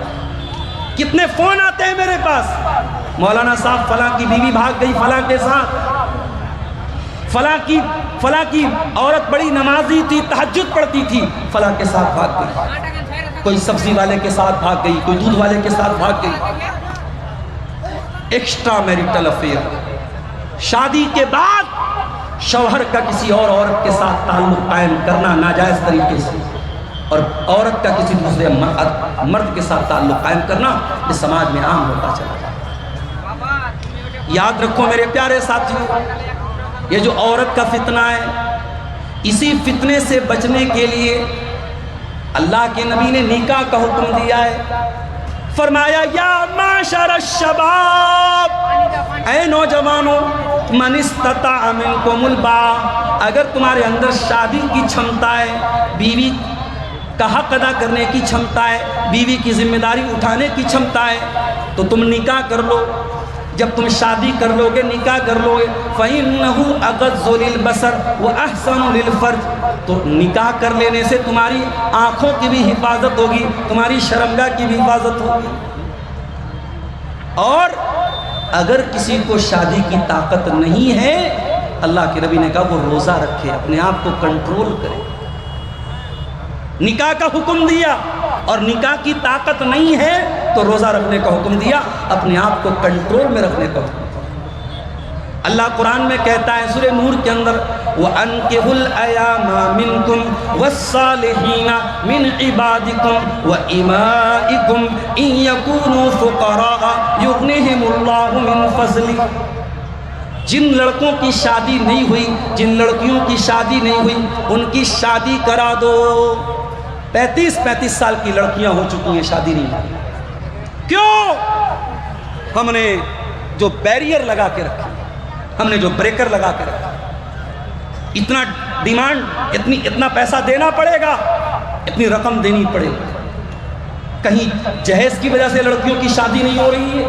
کتنے فون آتے ہیں میرے پاس، مولانا صاحب فلاں کی بیوی بھاگ گئی فلاں کے ساتھ، فلاں کی عورت بڑی نمازی تھی، تہجد پڑھتی تھی، فلاں کے ساتھ بھاگ گئی، کوئی سبزی والے کے ساتھ بھاگ گئی، کوئی دودھ والے کے ساتھ بھاگ گئی۔ ایکسٹرا میریٹل افیئر، شادی کے بعد شوہر کا کسی اور عورت کے ساتھ تعلق قائم کرنا ناجائز طریقے سے، اور عورت کا کسی دوسرے مرد کے ساتھ تعلق قائم کرنا یہ سماج میں عام ہوتا چلا جاتا ہے۔ یاد رکھو میرے پیارے ساتھیوں، یہ جو عورت کا فتنہ ہے، اسی فتنے سے بچنے کے لیے اللہ کے نبی نے نکاح کا حکم دیا ہے۔ فرمایا یا معشر الشباب، اے نوجوانوں، من استطاع منکم الباء، اگر تمہارے اندر شادی کی چھمتا ہے، بیوی کا حق ادا کرنے کی چھمتا ہے، بیوی کی ذمہ داری اٹھانے کی چھمتا ہے، تو تم نکاح کر لو۔ جب تم شادی کر لو گے، نکاح کر لو گے، فَإِنَّهُ أَغَضُّ لِلْبَصَرِ وَأَحْسَنُ لِلْفَرْجِ، تو نکاح کر لینے سے تمہاری آنکھوں کی بھی حفاظت ہوگی، تمہاری شرمگاہ کی بھی حفاظت ہوگی۔ اور اگر کسی کو شادی کی طاقت نہیں ہے، اللہ کے نبی نے کہا وہ روزہ رکھے، اپنے آپ کو کنٹرول کرے۔ نکاح کا حکم دیا، اور نکاح کی طاقت نہیں ہے تو روزہ رکھنے کا حکم دیا، اپنے آپ کو کنٹرول میں رکھنے کا حکم دیا۔ اللہ قرآن میں کہتا ہے سورہ نور کے اندر، وَأَنكِحُوا الْأَيَامَ مِنكُمْ وَالصَّالِحِينَ مِنْ عِبَادِكُمْ وَإِمَائِكُمْ إِنْ يَكُونُوا فُقَرَاءَ يُغْنِهِمُ اللَّهُ مِنْ فَضْلِهِ، جن لڑکوں کی شادی نہیں ہوئی، جن لڑکیوں کی شادی نہیں ہوئی، ان کی شادی کرا دو۔ 35 سال کی لڑکیاں ہو چکی ہیں، شادی نہیں ہوئی۔ کیوں؟ ہم نے جو بیریئر لگا کے رکھا، ہم نے جو بریکر لگا کے رکھا، اتنا ڈیمانڈ، اتنا پیسہ دینا پڑے گا، اتنی رقم دینی پڑے گی۔ کہیں جہیز کی وجہ سے لڑکیوں کی شادی نہیں ہو رہی ہے،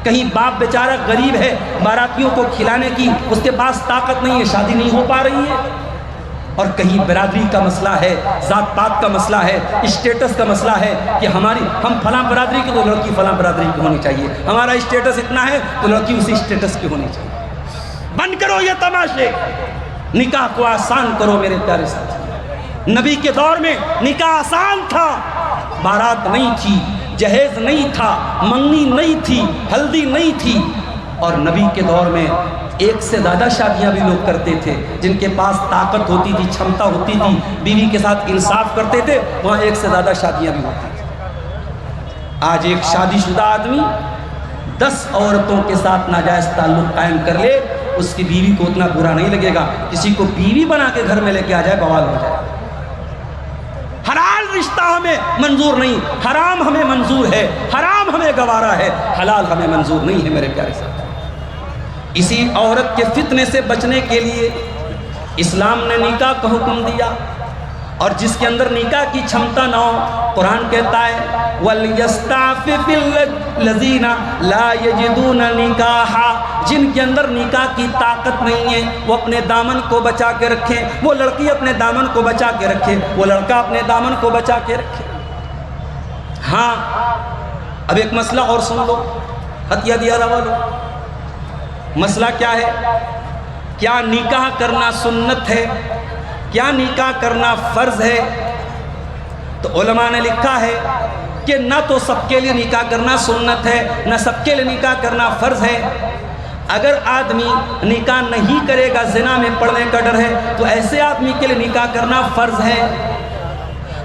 کہیں باپ بیچارہ غریب ہے، باراتیوں کو کھلانے کی اس کے پاس طاقت نہیں ہے، شادی نہیں ہو پا رہی ہے، اور کہیں برادری کا مسئلہ ہے، ذات پات کا مسئلہ ہے، اسٹیٹس کا مسئلہ ہے کہ ہم فلاں برادری کی تو لڑکی فلاں برادری کی ہونی چاہیے، ہمارا اسٹیٹس اتنا ہے تو لڑکی اسی اسٹیٹس کی ہونی چاہیے۔ بند کرو یہ تماشے، نکاح کو آسان کرو میرے پیارے ساتھی۔ نبی کے دور میں نکاح آسان تھا، بارات نہیں تھی، جہیز نہیں تھا، منگنی نہیں تھی، ہلدی نہیں تھی، اور نبی کے دور میں ایک سے زیادہ شادیاں بھی لوگ کرتے تھے، جن کے پاس طاقت ہوتی تھی، چھمتا ہوتی تھی، بیوی کے ساتھ انصاف کرتے تھے، وہاں ایک سے زیادہ شادیاں بھی ہوتی تھیں۔ آج ایک شادی شدہ آدمی 10 عورتوں کے ساتھ ناجائز تعلق قائم کر لے، اس کی بیوی کو اتنا برا نہیں لگے گا، کسی کو بیوی بنا کے گھر میں لے کے آ جائے بوال ہو جائے۔ حلال رشتہ ہمیں منظور نہیں، حرام ہمیں منظور ہے، حرام ہمیں گوارا ہے، حلال ہمیں منظور نہیں ہے میرے پیارے ساتھ۔ اسی عورت کے فتنے سے بچنے کے لیے اسلام نے نکاح کا حکم دیا، اور جس کے اندر نکاح کی چھمتا نہ ہو، قرآن کہتا ہے وَلْيَسْتَعْفِفِ الَّذِينَ لَا يَجِدُونَ نِكَاحًا، جن کے اندر نکاح کی طاقت نہیں ہے وہ اپنے دامن کو بچا کے رکھیں، وہ لڑکی اپنے دامن کو بچا کے رکھے، وہ لڑکا اپنے دامن کو بچا کے رکھے۔ ہاں، اب ایک مسئلہ اور سن لو، ہتھیا دیا روا لو۔ مسئلہ کیا ہے؟ کیا نکاح کرنا سنت ہے؟ کیا نکاح کرنا فرض ہے؟ تو علماء نے لکھا ہے کہ نہ تو سب کے لیے نکاح کرنا سنت ہے، نہ سب کے لیے نکاح کرنا فرض ہے۔ اگر آدمی نکاح نہیں کرے گا، زنا میں پڑنے کا ڈر ہے، تو ایسے آدمی کے لیے نکاح کرنا فرض ہے۔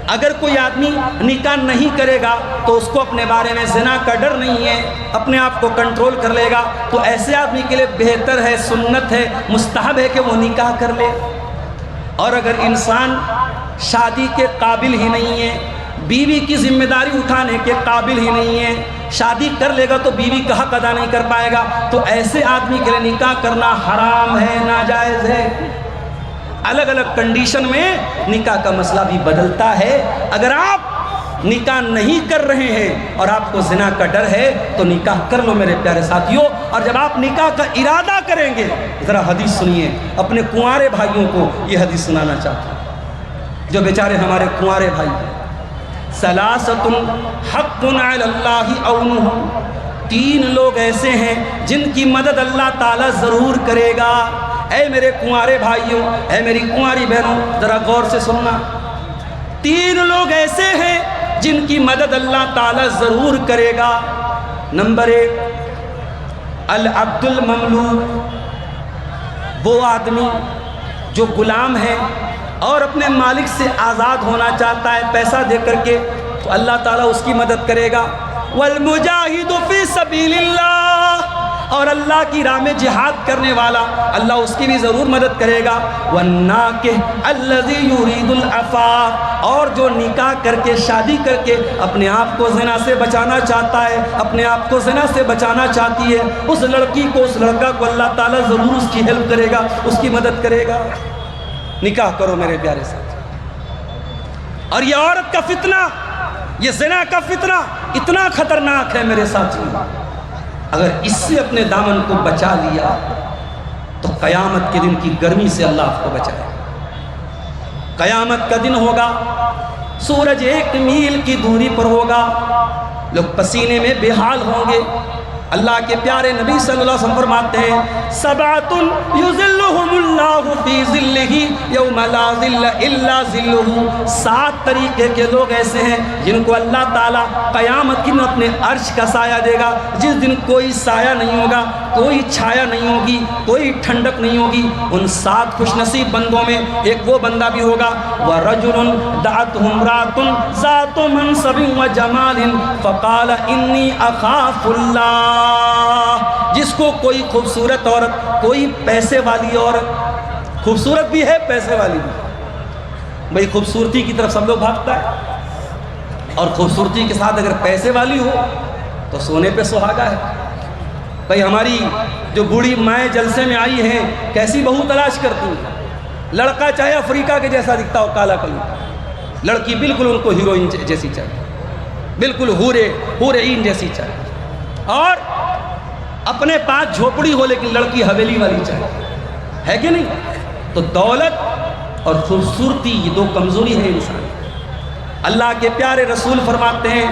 اگر کوئی آدمی نکاح نہیں کرے گا تو اس کو اپنے بارے میں زنا کا ڈر نہیں ہے، اپنے آپ کو کنٹرول کر لے گا، تو ایسے آدمی کے لیے بہتر ہے، سنت ہے، مستحب ہے کہ وہ نکاح کر لے۔ اور اگر انسان شادی کے قابل ہی نہیں ہے، بیوی کی ذمہ داری اٹھانے کے قابل ہی نہیں ہے، شادی کر لے گا تو بیوی کا حق ادا نہیں کر پائے گا، تو ایسے آدمی کے لیے نکاح کرنا حرام ہے، ناجائز ہے۔ الگ الگ کنڈیشن میں نکاح کا مسئلہ بھی بدلتا ہے۔ اگر آپ نکاح نہیں کر رہے ہیں اور آپ کو زنا کا ڈر ہے تو نکاح کر لو میرے پیارے ساتھیوں۔ اور جب آپ نکاح کا ارادہ کریں گے، ذرا حدیث سنیے، اپنے کنوارے بھائیوں کو یہ حدیث سنانا چاہتا ہوں جو بیچارے ہمارے کنوارے بھائی ہیں۔ ثلاثۃ حق علی اللہ عونہم، 3 لوگ ایسے ہیں جن کی مدد اللہ تعالیٰ ضرور کرے گا۔ اے میرے کنوارے بھائیوں، اے میری کنواری بہنوں، ذرا غور سے سننا۔ 3 لوگ ایسے ہیں جن کی مدد اللہ تعالیٰ ضرور کرے گا۔ نمبر 1، العبد المملوک، وہ آدمی جو غلام ہے اور اپنے مالک سے آزاد ہونا چاہتا ہے پیسہ دے کر کے، تو اللہ تعالیٰ اس کی مدد کرے گا۔ والمجاہد فی سبیل اللہ، اور اللہ کی راہ میں جہاد کرنے والا اللہ اس کی بھی ضرور مدد کرے گا۔ والناکح الذی یرید العفاف، اور جو نکاح کر کے شادی کر کے اپنے آپ کو زنا سے بچانا چاہتا ہے، اپنے آپ کو زنا سے بچانا چاہتی ہے، اس لڑکی کو اس لڑکا کو اللہ تعالیٰ ضرور اس کی ہیلپ کرے گا، اس کی مدد کرے گا۔ نکاح کرو میرے پیارے ساتھی۔ اور یہ عورت کا فتنہ، یہ زنا کا فتنہ اتنا خطرناک ہے میرے ساتھی، اگر اس سے اپنے دامن کو بچا لیا تو قیامت کے دن کی گرمی سے اللہ آپ کو بچائے۔ قیامت کا دن ہوگا، سورج 1 میل کی دوری پر ہوگا، لوگ پسینے میں بے حال ہوں گے۔ اللہ کے پیارے نبی صلی اللہ علیہ وسلم فرماتے ہیں سبعۃ یظلھم اللہ فی ظلہ یوم لا ظل الا ظلہ، 7 طریقے کے لوگ ایسے ہیں جن کو اللہ تعالیٰ قیامت کے دن اپنے عرش کا سایہ دے گا، جس دن کوئی سایہ نہیں ہوگا، کوئی چھایا نہیں ہوگی، کوئی ٹھنڈک نہیں ہوگی۔ ان 7 خوش نصیب بندوں میں ایک وہ بندہ بھی ہوگا وَرَجُلٌ دَعَتْهُ امْرَأَةٌ ذَاتُ مَنْصَبٍ وَجَمَالٍ فَقَالَ إِنِّي أَخَافُ اللَّهَ، جس کو کوئی خوبصورت عورت، کوئی پیسے والی عورت، خوبصورت بھی ہے پیسے والی بھی، بھئی خوبصورتی کی طرف سب لوگ بھاگتا ہے، اور خوبصورتی کے ساتھ اگر پیسے والی ہو تو سونے پہ سہاگا ہے۔ بھئی ہماری جو بوڑھی مائیں جلسے میں آئی ہیں کیسی بہو تلاش کرتی ہیں، لڑکا چاہے افریقہ کے جیسا دکھتا ہو کالا کلو، لڑکی بالکل ان کو ہیروئن جیسی چاہیے، بالکل حور عین جیسی چاہیے، اور اپنے پاس جھوپڑی ہو لیکن لڑکی حویلی والی چاہیے، ہے کہ نہیں؟ تو دولت اور خوبصورتی یہ 2 کمزوری ہے انسان۔ اللہ کے پیارے رسول فرماتے ہیں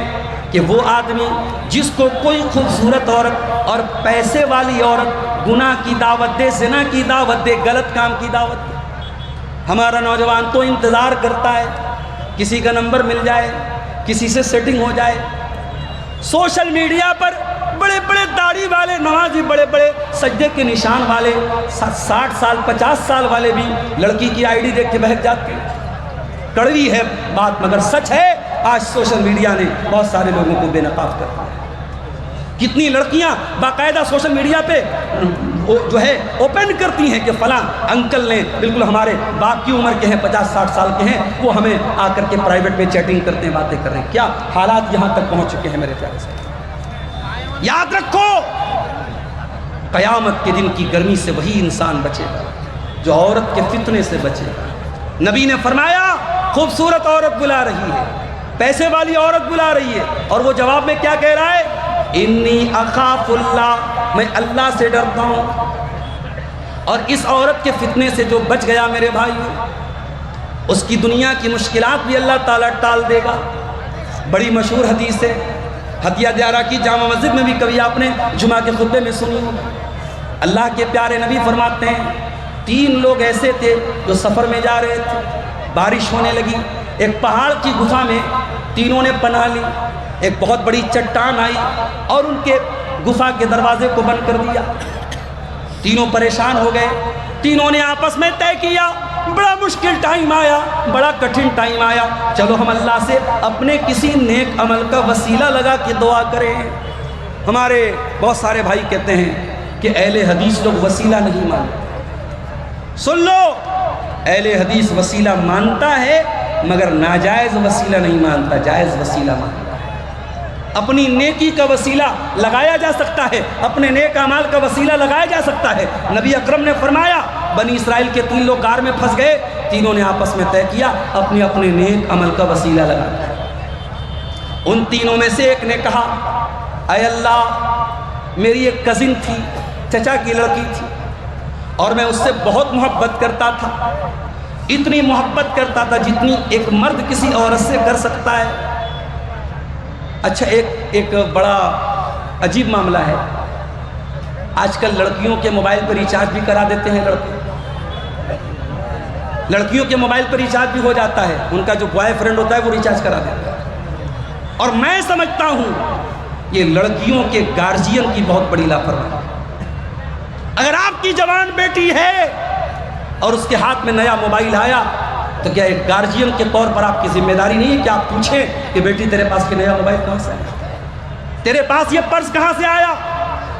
کہ وہ آدمی جس کو کوئی خوبصورت عورت اور پیسے والی عورت گناہ کی دعوت دے، زنا کی دعوت دے، غلط کام کی دعوت دے، ہمارا نوجوان تو انتظار کرتا ہے کسی کا نمبر مل جائے، کسی سے سیٹنگ ہو جائے۔ سوشل میڈیا پر بڑے بڑے داڑھی والے نمازی، بڑے بڑے سجدے کے نشان والے، 60 سال 50 سال والے بھی لڑکی کی آئی ڈی دیکھ کے بہک جاتے ہیں۔ کڑوی ہے بات مگر سچ ہے، آج سوشل میڈیا نے بہت سارے لوگوں کو بے نقاب کر دیا ہے۔ کتنی لڑکیاں باقاعدہ سوشل میڈیا پہ جو ہے اوپن کرتی ہیں کہ فلاں انکل نے بالکل ہمارے باپ کی عمر کے ہیں، 50-60 سال کے ہیں، وہ ہمیں آ کر کے پرائیویٹ میں چیٹنگ کرتے ہیں، باتیں کر رہے ہیں۔ کیا حالات یہاں تک پہنچ چکے ہیں میرے پیارے سے۔ یاد رکھو قیامت کے دن کی گرمی سے وہی انسان بچے گا جو عورت کے فتنے سے بچے گا۔ نبی نے فرمایا خوبصورت عورت بلا رہی ہے، پیسے والی عورت بلا رہی ہے، اور وہ جواب میں کیا کہہ رہا ہے؟ انی اخاف اللہ، میں اللہ سے ڈرتا ہوں۔ اور اس عورت کے فتنے سے جو بچ گیا میرے بھائیو، اس کی دنیا کی مشکلات بھی اللہ تعالیٰ ٹال دے گا۔ بڑی مشہور حدیث ہے، ہدیہ دیارہ کی جامع مسجد میں بھی کبھی آپ نے جمعہ کے خطبے میں سنی ہو۔ اللہ کے پیارے نبی فرماتے ہیں 3 لوگ ایسے تھے جو سفر میں جا رہے تھے، بارش ہونے لگی، ایک پہاڑ کی گفا میں تینوں نے پناہ لی، ایک بہت بڑی چٹان آئی اور ان کے گفا کے دروازے کو بند کر دیا۔ تینوں پریشان ہو گئے، تینوں نے آپس میں طے کیا بڑا مشکل ٹائم آیا، بڑا کٹھن ٹائم آیا، چلو ہم اللہ سے اپنے کسی نیک عمل کا وسیلہ لگا کے دعا کریں۔ ہمارے بہت سارے بھائی کہتے ہیں کہ اہل حدیث لوگ وسیلہ نہیں مانتے۔ سن لو، اہل حدیث وسیلہ مانتا ہے مگر ناجائز وسیلہ نہیں مانتا، جائز وسیلہ مانتا ہے۔ اپنی نیکی کا وسیلہ لگایا جا سکتا ہے، اپنے نیک اعمال کا وسیلہ لگایا جا سکتا ہے۔ نبی اکرم نے فرمایا بنی اسرائیل کے 3 لوگ غار میں پھنس گئے، تینوں نے آپس میں طے کیا اپنے اپنے نیک عمل کا وسیلہ لگانا ہے۔ ان تینوں میں سے ایک نے کہا اے اللہ، میری ایک کزن تھی، چچا کی لڑکی تھی، اور میں اس سے بہت محبت کرتا تھا، اتنی محبت کرتا تھا جتنی ایک مرد کسی عورت سے کر سکتا ہے۔ اچھا ایک بڑا عجیب معاملہ ہے، آج کل لڑکیوں کے موبائل پر ریچارج بھی کرا دیتے ہیں لڑکے، لڑکیوں کے موبائل پر ریچارج بھی ہو جاتا ہے، ان کا جو بوائے فرینڈ ہوتا ہے وہ ریچارج کرا دیتا ہے۔ اور میں سمجھتا ہوں یہ لڑکیوں کے گارجین کی بہت بڑی لاپرواہی ہے۔ اگر آپ کی جوان بیٹی ہے اور اس کے ہاتھ میں نیا موبائل آیا تو کیا ایک گارجین کے طور پر آپ کی ذمہ داری نہیں ہے کہ آپ پوچھیں کہ بیٹی تیرے پاس یہ نیا موبائل کہاں سے آیا، تیرے پاس یہ پرس کہاں سے آیا،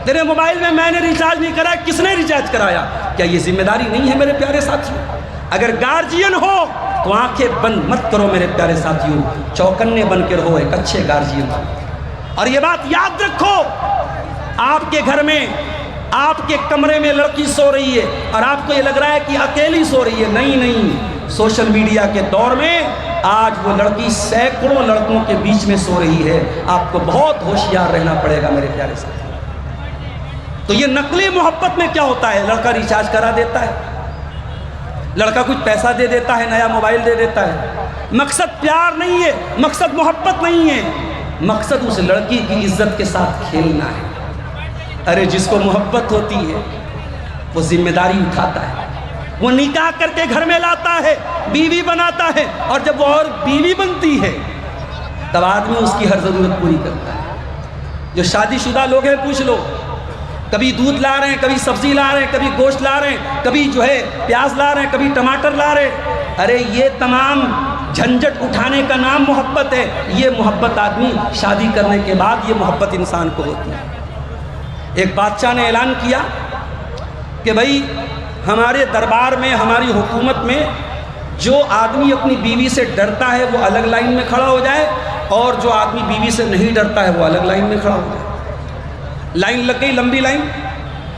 تیرے موبائل میں نے ریچارج نہیں کرایا، کس نے ریچارج کرایا؟ کیا یہ ذمہ داری نہیں ہے میرے پیارے ساتھیوں؟ اگر گارجین ہو تو آنکھیں بند مت کرو میرے پیارے ساتھیوں، چوکنے بن کے رہو، ایک اچھے گارجین ہو۔ اور یہ بات یاد رکھو، آپ کے گھر میں آپ کے کمرے میں لڑکی سو رہی ہے اور آپ کو یہ لگ رہا ہے کہ اکیلی سو رہی ہے، نہیں، سوشل میڈیا کے دور میں آج وہ لڑکی سینکڑوں لڑکوں کے بیچ میں سو رہی ہے۔ آپ کو بہت ہوشیار رہنا پڑے گا میرے پیارے ساتھی۔ تو یہ نقلی محبت میں کیا ہوتا ہے؟ لڑکا ریچارج کرا دیتا ہے، لڑکا کچھ پیسہ دے دیتا ہے، نیا موبائل دے دیتا ہے۔ مقصد پیار نہیں ہے، مقصد محبت نہیں ہے، مقصد اس لڑکی کی عزت کے ساتھ کھیلنا ہے۔ ارے جس کو محبت ہوتی ہے وہ ذمہ داری اٹھاتا ہے، وہ نکاح کر کے گھر میں لاتا ہے، بیوی بناتا ہے، اور جب وہ اور بیوی بنتی ہے تب آدمی اس کی ہر ضرورت پوری کرتا ہے۔ جو شادی شدہ لوگ ہیں پوچھ لو، کبھی دودھ لا رہے ہیں، کبھی سبزی لا رہے ہیں، کبھی گوشت لا رہے ہیں، کبھی پیاز لا رہے ہیں، کبھی ٹماٹر لا رہے ہیں۔ ارے یہ تمام جھنجٹ اٹھانے کا نام محبت ہے۔ یہ محبت آدمی شادی کرنے کے بعد یہ محبت انسان کو ہوتی ہے۔ ایک بادشاہ نے اعلان کیا کہ بھائی ہمارے دربار میں، ہماری حکومت میں جو آدمی اپنی بیوی سے ڈرتا ہے وہ الگ لائن میں کھڑا ہو جائے، اور جو آدمی بیوی سے نہیں ڈرتا ہے وہ الگ لائن میں کھڑا ہو جائے۔ لائن لگ گئی، لمبی لائن۔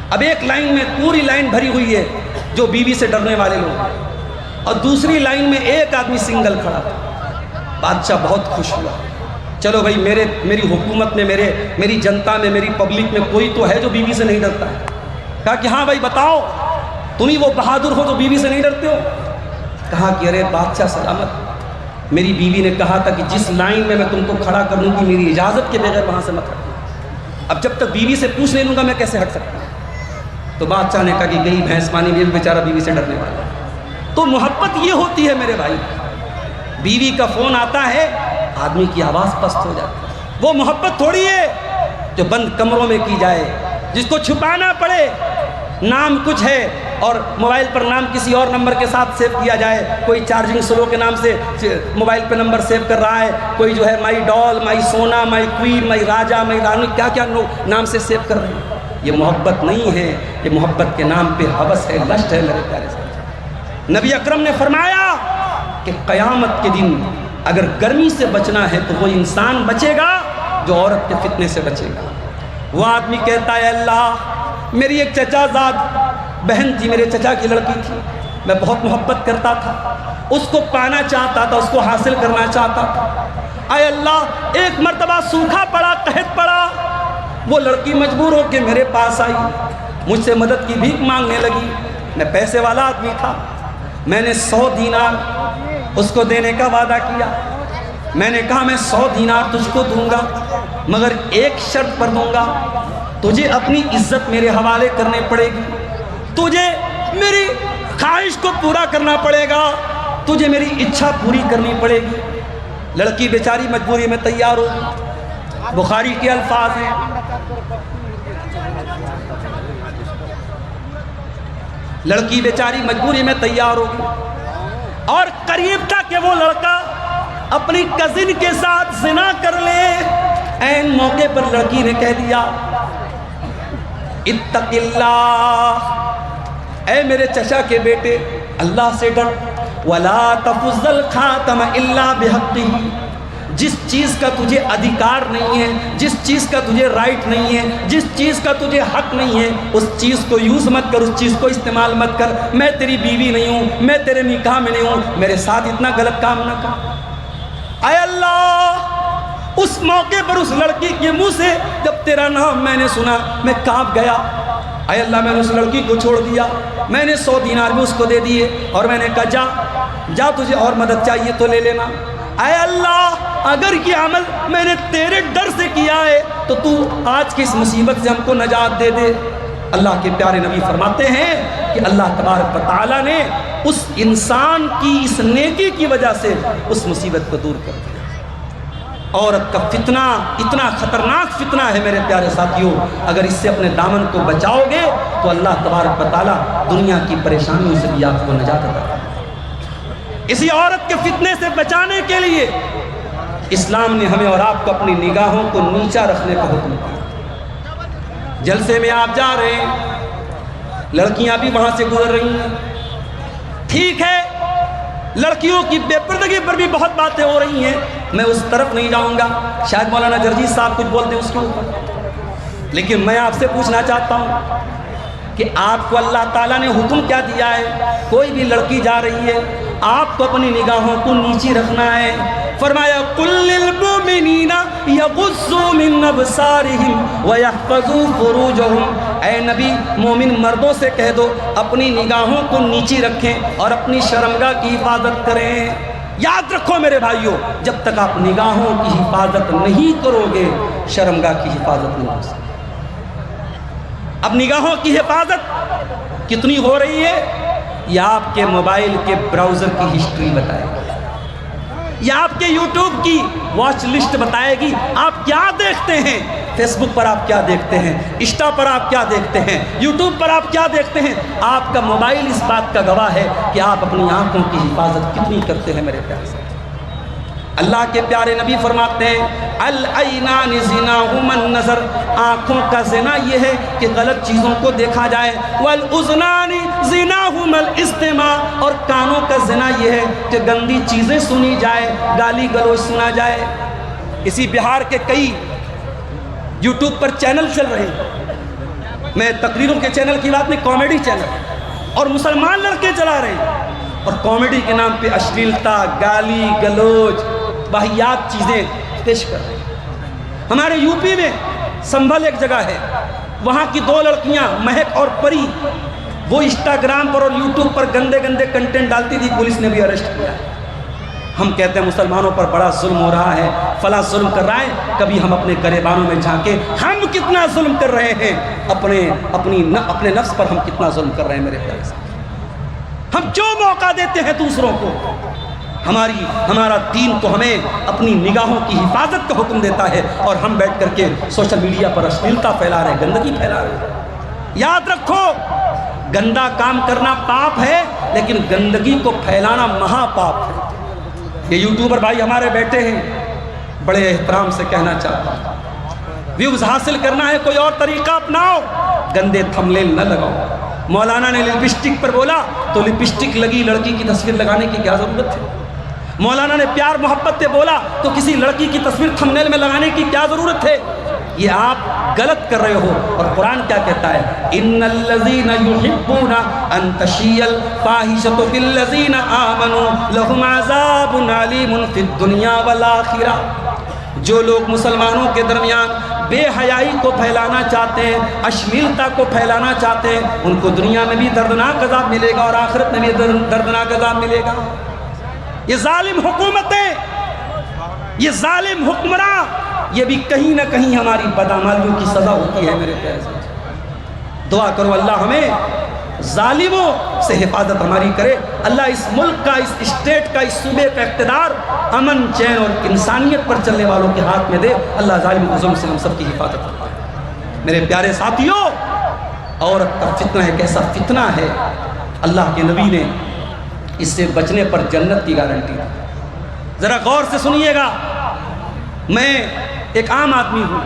اب ایک لائن میں پوری لائن بھری ہوئی ہے جو بیوی سے ڈرنے والے لوگ، اور دوسری لائن میں ایک آدمی سنگل کھڑا تھا۔ بادشاہ بہت خوش ہوا، چلو بھائی میری حکومت میں، میری جنتا میں، میری پبلک میں کوئی تو ہے جو بیوی سے نہیں ڈرتا ہے۔ کہا کہ ہاں بھائی بتاؤ، تم ہی وہ بہادر ہو جو بیوی سے نہیں ڈرتے ہو؟ کہا کہ ارے بادشاہ سلامت، میری بیوی نے کہا تھا کہ جس لائن میں تم کو کھڑا کر لوں گی میری اجازت کے بغیر وہاں سے مت ہٹنا۔ اب جب تک بیوی سے پوچھ نہیں لوں گا میں کیسے ہٹ سکتا ہوں؟ تو بادشاہ نے کہا کہ گئی بھینس پانی میں، بیچارہ بیوی سے ڈرنے والا۔ تو محبت یہ ہوتی ہے میرے بھائی، بیوی کا فون آتا ہے آدمی کی آواز پست ہو جاتی ہے۔ وہ محبت تھوڑی ہے جو بند کمروں میں کی جائے، جس کو چھپانا پڑے، نام کچھ ہے اور موبائل پر نام کسی اور نمبر کے ساتھ سیو کیا جائے۔ کوئی چارجنگ سلو کے نام سے موبائل پہ نمبر سیو کر رہا ہے، کوئی جو ہے مائی ڈال، مائی سونا، مائی کوئین، مائی راجا، مائی رانی، کیا کیا نام سے سیو کر رہے ہیں۔ یہ محبت نہیں ہے، یہ محبت کے نام پہ ہوس ہے، لشٹ ہے میرے پیارے ساتھی۔ نبی اکرم نے فرمایا کہ قیامت کے دن اگر گرمی سے بچنا ہے تو وہ انسان بچے گا جو عورت کے فتنے سے بچے گا۔ وہ آدمی کہتا ہے اللہ، میری ایک چچا زاد بہن تھی، میرے چچا کی لڑکی تھی، میں بہت محبت کرتا تھا، اس کو پانا چاہتا تھا، اس کو حاصل کرنا چاہتا تھا۔ اے اللہ، ایک مرتبہ سوکھا پڑا، قحط پڑا، وہ لڑکی مجبور ہو کے میرے پاس آئی، مجھ سے مدد کی بھیک مانگنے لگی۔ میں پیسے والا آدمی تھا، میں نے 100 دینار اس کو دینے کا وعدہ کیا۔ میں نے کہا میں 100 دینار تجھ کو دوں گا، مگر ایک شرط پر دوں گا، تجھے اپنی عزت میرے حوالے کرنے پڑے گی، تجھے میری خواہش کو پورا کرنا پڑے گا، تجھے میری اچھا پوری کرنی پڑے گی۔ لڑکی بیچاری مجبوری میں تیار ہو، بخاری کے الفاظ ہیں، لڑکی بیچاری مجبوری میں تیار ہوگی، اور قریب تھا کہ وہ لڑکا اپنی کزن کے ساتھ زنا کر لے۔ این موقع پر لڑکی نے کہہ دیا اتق اللہ، اے میرے چچا کے بیٹے اللہ سے ڈر، ولا تفض الخاتم الا بحقہ، جس چیز کا تجھے ادھیکار نہیں ہے، جس چیز کا تجھے رائٹ نہیں ہے، جس چیز کا تجھے حق نہیں ہے، اس چیز کو یوز مت کر، اس چیز کو استعمال مت کر۔ میں تیری بیوی نہیں ہوں، میں تیرے نکاح میں نہیں ہوں، میرے ساتھ اتنا غلط کام نہ کر۔ اے اللہ، اس موقع پر اس لڑکی کے منہ سے جب تیرا نام میں نے سنا میں کانپ گیا۔ اے اللہ، میں نے اس لڑکی کو چھوڑ دیا، میں نے 100 دینار بھی اس کو دے دیے، اور میں نے کہا جا تجھے اور مدد چاہیے تو لے لینا۔ اے اللہ، اگر یہ عمل میں نے تیرے ڈر سے کیا ہے تو تو آج کی اس مصیبت سے ہم کو نجات دے دے۔ اللہ کے پیارے نبی فرماتے ہیں کہ اللہ تبارک و تعالیٰ نے اس انسان کی اس نیکی کی وجہ سے اس مصیبت کو دور کر دیا۔ عورت کا فتنہ اتنا خطرناک فتنہ ہے میرے پیارے ساتھیوں، اگر اس سے اپنے دامن کو بچاؤ گے تو اللہ تبارک و تعالیٰ دنیا کی پریشانیوں سے بھی آپ کو نجات عطا کرے۔ اسی عورت کے فتنے سے بچانے کے لیے اسلام نے ہمیں اور آپ کو اپنی نگاہوں کو نیچا رکھنے کا حکم دیا۔ جلسے میں آپ جا رہے ہیں، لڑکیاں بھی وہاں سے گزر رہی ہیں، ٹھیک ہے، لڑکیوں کی بے پردگی پر بھی بہت باتیں ہو رہی ہیں، میں اس طرف نہیں جاؤں گا، شاید مولانا جرجیت صاحب کچھ بولتے ہیں اس کے اوپر، لیکن میں آپ سے پوچھنا چاہتا ہوں کہ آپ کو اللہ تعالیٰ نے حکم کیا دیا ہے؟ کوئی بھی لڑکی جا رہی ہے، آپ کو اپنی نگاہوں کو نیچی رکھنا ہے۔ فرمایا قُلْ لِلْمُؤْمِنِينَ يَغُضُّوا مِنْ أَبْصَارِهِمْ وَيَحْفَظُوا فُرُوجَهُمْ، اے نبی مومن مردوں سے کہہ دو اپنی نگاہوں کو نیچی رکھیں اور اپنی شرمگاہ کی حفاظت کریں۔ یاد رکھو میرے بھائیوں، جب تک آپ نگاہوں کی حفاظت نہیں کرو گے شرمگاہ کی حفاظت نہیں ہو سکتی۔ اب نگاہوں کی حفاظت کتنی ہو رہی ہے؟ یہ آپ کے موبائل کے براؤزر کی ہسٹری بتائے گی، یہ آپ کے یوٹیوب کی واچ لسٹ بتائے گی، آپ کیا دیکھتے ہیں، فیس بک پر آپ کیا دیکھتے ہیں، انسٹا پر آپ کیا دیکھتے ہیں، یوٹیوب پر آپ کیا دیکھتے ہیں۔ آپ کا موبائل اس بات کا گواہ ہے کہ آپ اپنی آنکھوں کی حفاظت کتنی کرتے ہیں میرے پیارے ساتھی۔ اللہ کے پیارے نبی فرماتے ہیں العینان زناہما النظر، آنکھوں کا زنا یہ ہے کہ غلط چیزوں کو دیکھا جائے، والاذنان زناہما الاستماع، اور کانوں کا زنا یہ ہے کہ گندی چیزیں سنی جائے، گالی گلوچ سنا جائے۔ اسی بہار کے کئی یوٹیوب پر چینل چل رہے ہیں، میں تقریروں کے چینل کی بات نہیں، کامیڈی چینل، اور مسلمان لڑکے چلا رہے ہیں اور کامیڈی کے نام پہ اشلیلتا، گالی گلوچ، واہیات چیزیں پیش کر رہے ہیں۔ ہمارے یو پی میں سنبھل ایک جگہ ہے، وہاں کی دو لڑکیاں مہک اور پری، وہ انسٹاگرام پر اور یوٹیوب پر گندے گندے کنٹینٹ ڈالتی تھی، پولیس نے بھی اریسٹ کیا ہے۔ ہم کہتے ہیں مسلمانوں پر بڑا ظلم ہو رہا ہے، فلاں ظلم کر رہا ہے، کبھی ہم اپنے گریبانوں میں جھانکیں ہم کتنا ظلم کر رہے ہیں، اپنے نفس پر ہم کتنا ظلم کر رہے ہیں میرے پیارے ساتھ۔ ہم کیوں موقع دیتے ہیں دوسروں کو؟ ہمارا دین تو ہمیں اپنی نگاہوں کی حفاظت کا حکم دیتا ہے، اور ہم بیٹھ کر کے سوشل میڈیا پر اشلیلتا پھیلا رہے ہیں، گندگی پھیلا رہے ہیں۔ یاد رکھو گندا کام کرنا پاپ ہے، لیکن گندگی کو پھیلانا مہا پاپ ہے۔ یہ یوٹیوبر بھائی ہمارے بیٹھے ہیں، بڑے احترام سے کہنا چاہتا ہوں، ویوز حاصل کرنا ہے کوئی اور طریقہ اپناؤ، گندے تھمبنیل نہ لگاؤ۔ مولانا نے لپسٹک پر بولا تو لپسٹک لگی لڑکی کی تصویر لگانے کی کیا ضرورت ہے؟ مولانا نے پیار محبت سے بولا تو کسی لڑکی کی تصویر تھمبنیل میں لگانے کی کیا ضرورت ہے؟ یہ آپ غلط کر رہے ہو، اور قرآن کیا کہتا ہے؟ ان الذین یحبون ان تشیع الفاحشۃ فی الذین آمنوا لہم عذاب علیم فی الدنیا والآخرہ۔ جو لوگ مسلمانوں کے درمیان بے حیائی کو پھیلانا چاہتے ہیں، اشلیلتا کو پھیلانا چاہتے ہیں، ان کو دنیا میں بھی دردناک عذاب ملے گا اور آخرت میں بھی دردناک عذاب ملے گا۔ یہ ظالم حکومتیں، یہ ظالم حکمراں، یہ بھی کہیں نہ کہیں ہماری بدعمالیوں کی سزا ہوتی ہے میرے پیارے ساتھی۔ دعا کرو اللہ ہمیں ظالموں سے حفاظت ہماری کرے، اللہ اس ملک کا، اس اسٹیٹ کا، اس صوبے کا اقتدار امن چین اور انسانیت پر چلنے والوں کے ہاتھ میں دے، اللہ ظالم و ظلم سے ہم سب کی حفاظت کرے۔ میرے پیارے ساتھیوں، عورت کا فتنہ ایک ایسا فتنہ ہے، اللہ کے نبی نے اس سے بچنے پر جنت کی گارنٹی دی۔ ذرا غور سے سنیے گا، میں ایک عام آدمی ہوں،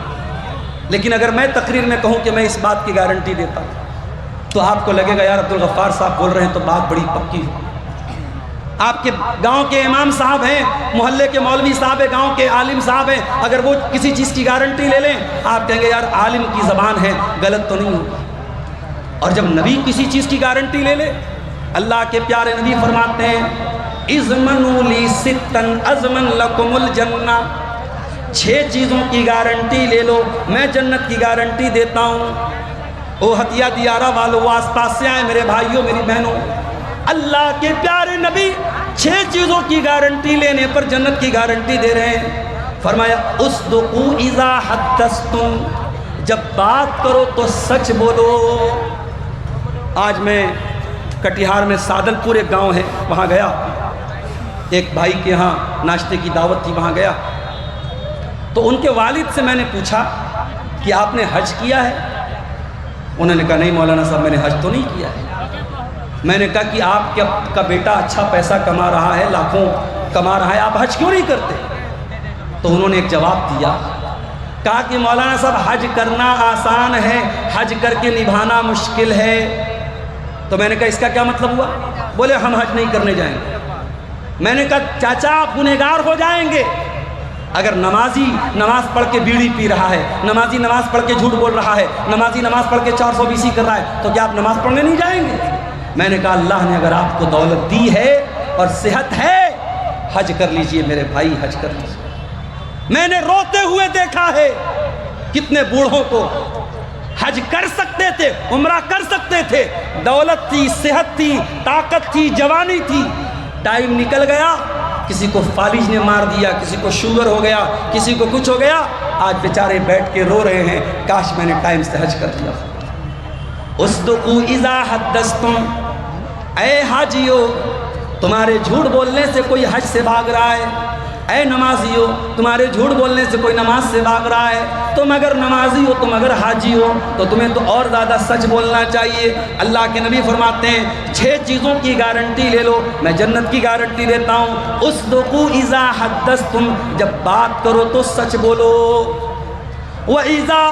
لیکن اگر میں تقریر میں کہوں کہ میں اس بات کی گارنٹی دیتا ہوں تو آپ کو لگے گا یار عبدالغفار صاحب بول رہے ہیں تو بات بڑی پکی ہے۔ آپ کے گاؤں کے امام صاحب ہیں، محلے کے مولوی صاحب ہیں، گاؤں کے عالم صاحب ہیں، اگر وہ کسی چیز کی گارنٹی لے لیں آپ کہیں گے یار عالم کی زبان ہے، غلط تو نہیں ہوگی۔ اور جب نبی کسی چیز کی گارنٹی لے لے، اللہ کے پیارے نبی فرماتے ہیں اضمنوا لی ستن اضمن لکم الجنہ، 6 چیزوں کی گارنٹی لے لو میں جنت کی گارنٹی دیتا ہوں۔ او ہتیا دیارہ والو، وہ آس پاس سے آئے میرے بھائیوں میری بہنوں، اللہ کے پیارے نبی 6 چیزوں کی گارنٹی لینے پر جنت کی گارنٹی دے رہے ہیں۔ فرمایا اصدقوا اذا حدثتم، جب بات کرو تو سچ بولو۔ آج میں کٹیہار میں سادل پور ایک گاؤں ہے، وہاں گیا، ایک بھائی کے ہاں ناشتے کی دعوت تھی، وہاں گیا تو ان کے والد سے میں نے پوچھا کہ آپ نے حج کیا ہے؟ انہوں نے کہا نہیں مولانا صاحب میں نے حج تو نہیں کیا ہے۔ میں نے کہا کہ آپ کا بیٹا اچھا پیسہ کما رہا ہے، لاکھوں کما رہا ہے، آپ حج کیوں نہیں کرتے؟ تو انہوں نے ایک جواب دیا، کہا کہ مولانا صاحب حج کرنا آسان ہے، حج کر کے نبھانا مشکل ہے۔ تو میں نے کہا اس کا کیا مطلب ہوا؟ بولے ہم حج نہیں کرنے جائیں گے۔ میں نے کہا چاچا آپ گنہگار ہو جائیں گے، اگر نمازی نماز پڑھ کے بیڑی پی رہا ہے، نمازی نماز پڑھ کے جھوٹ بول رہا ہے، نمازی نماز پڑھ کے 420 کر رہا ہے، تو کیا آپ نماز پڑھنے نہیں جائیں گے؟ میں نے کہا اللہ نے اگر آپ کو دولت دی ہے اور صحت ہے، حج کر لیجئے میرے بھائی، حج کر لیجئے۔ میں نے روتے ہوئے دیکھا ہے کتنے بوڑھوں کو حج کر سکتے تھے، عمرہ کر سکتے تھے، دولت تھی، صحت تھی، طاقت تھی، جوانی تھی، ٹائم نکل گیا، کسی کو فالج نے مار دیا، کسی کو شوگر ہو گیا، کسی کو کچھ ہو گیا، آج بیچارے بیٹھ کے رو رہے ہیں کاش میں نے ٹائم سے حج کر دیا۔ اصدقوا اذا حدثتم، اے حاجیو تمہارے جھوٹ بولنے سے کوئی حج سے بھاگ رہا ہے، اے نمازیو تمہارے جھوٹ بولنے سے کوئی نماز سے بھاگ رہا ہے، تم اگر نمازی ہو، تم اگر حاجی ہو تو تمہیں تو اور زیادہ سچ بولنا چاہیے۔ اللہ کے نبی فرماتے ہیں 6 چیزوں کی گارنٹی لے لو، میں جنت کی گارنٹی دیتا ہوں۔ اصدقوا اذا حدثتم، جب بات کرو تو سچ بولو، وَإِذَا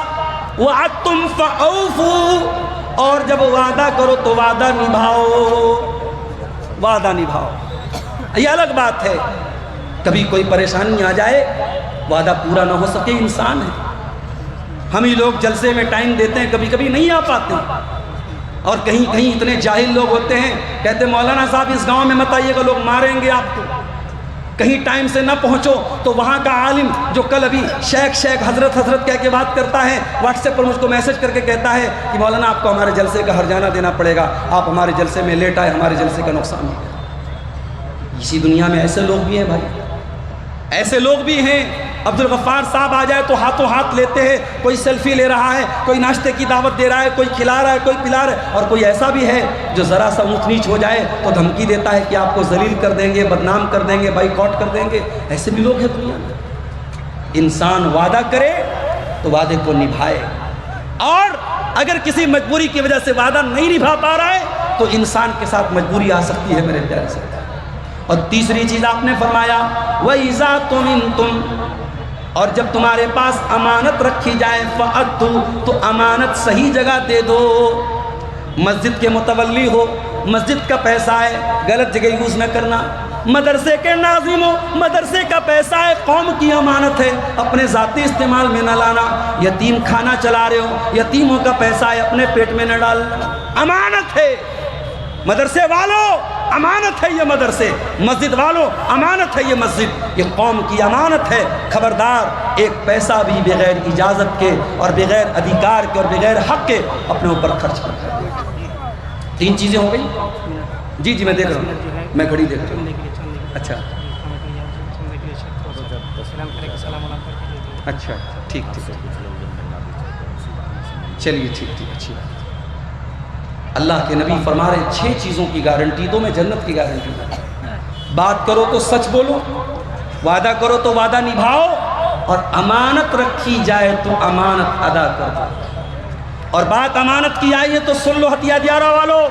وَعَدتُّمْ فَأَوْفُوا، اور جب وعدہ کرو تو وعدہ نبھاؤ، وعدہ نبھاؤ۔ یہ الگ بات ہے، کبھی کوئی پریشانی آ جائے، وعدہ پورا نہ ہو سکے، انسان ہے۔ ہم ہی لوگ جلسے میں ٹائم دیتے ہیں، کبھی کبھی نہیں آ پاتے، اور کہیں کہیں اتنے جاہل لوگ ہوتے ہیں، کہتے مولانا صاحب اس گاؤں میں مت آئیے گا، لوگ ماریں گے آپ کو۔ کہیں ٹائم سے نہ پہنچو تو وہاں کا عالم جو کل ابھی شیخ حضرت کہہ کے بات کرتا ہے، واٹس ایپ پر مجھ کو میسج کر کے کہتا ہے کہ مولانا آپ کو ہمارے جلسے کا ہرجانہ دینا پڑے گا، آپ ہمارے جلسے میں لیٹ آئے، ہمارے جلسے کا نقصان ہو گیا۔ اسی دنیا میں ایسے لوگ بھی ہیں بھائی، ایسے لوگ بھی ہیں۔ عبدالغفار صاحب آ جائے تو ہاتھوں ہاتھ لیتے ہیں، کوئی سیلفی لے رہا ہے، کوئی ناشتے کی دعوت دے رہا ہے، کوئی کھلا رہا ہے، کوئی پلا رہا ہے، اور کوئی ایسا بھی ہے جو ذرا سا اونچ نیچ ہو جائے تو دھمکی دیتا ہے کہ آپ کو ذلیل کر دیں گے، بدنام کر دیں گے، بائیکاٹ کر دیں گے۔ ایسے بھی لوگ ہیں دنیا میں۔ انسان وعدہ کرے تو وعدے کو نبھائے، اور اگر کسی مجبوری کی وجہ سے وعدہ نہیں نبھا پا رہا ہے تو انسان کے ساتھ مجبوری آ سکتی ہے میرے پیارے سے۔ اور تیسری چیز آپ نے فرمایا وَإِذَا تُمِنْتُمْ، اور جب تمہارے پاس امانت رکھی جائے فَأَدُّوا، تو امانت صحیح جگہ دے دو۔ مسجد کے متولی ہو، مسجد کا پیسہ ہے، غلط جگہ یوز نہ کرنا۔ مدرسے کے ناظم ہو، مدرسے کا پیسہ ہے، قوم کی امانت ہے، اپنے ذاتی استعمال میں نہ لانا۔ یتیم کھانا چلا رہے ہو، یتیموں کا پیسہ ہے، اپنے پیٹ میں نہ ڈالنا، امانت ہے۔ مدرسے والوں امانت ہے یہ مدرسے، مسجد والوں امانت ہے یہ مسجد، یہ قوم کی امانت ہے۔ خبردار، ایک پیسہ بھی بغیر اجازت کے اور بغیر ادھیکار کے اور بغیر حق کے اپنے اوپر خرچ کرتا ہے۔ 3 چیزیں ہو گئی۔ جی میں دیکھ رہا ہوں، میں گھڑی دیکھ رہا ہوں۔ اچھا اچھا، ٹھیک، چلیے ٹھیک، اچھی بات۔ اللہ کے نبی فرما رہے 6 چیزوں کی گارنٹی دو، میں جنت کی گارنٹی دوں۔ بات کرو تو سچ بولو، وعدہ کرو تو وعدہ نبھاؤ، اور امانت رکھی جائے تو امانت ادا کر دو۔ اور بات امانت کی آئی ہے تو سن لو ہتھیا دیارہ والو،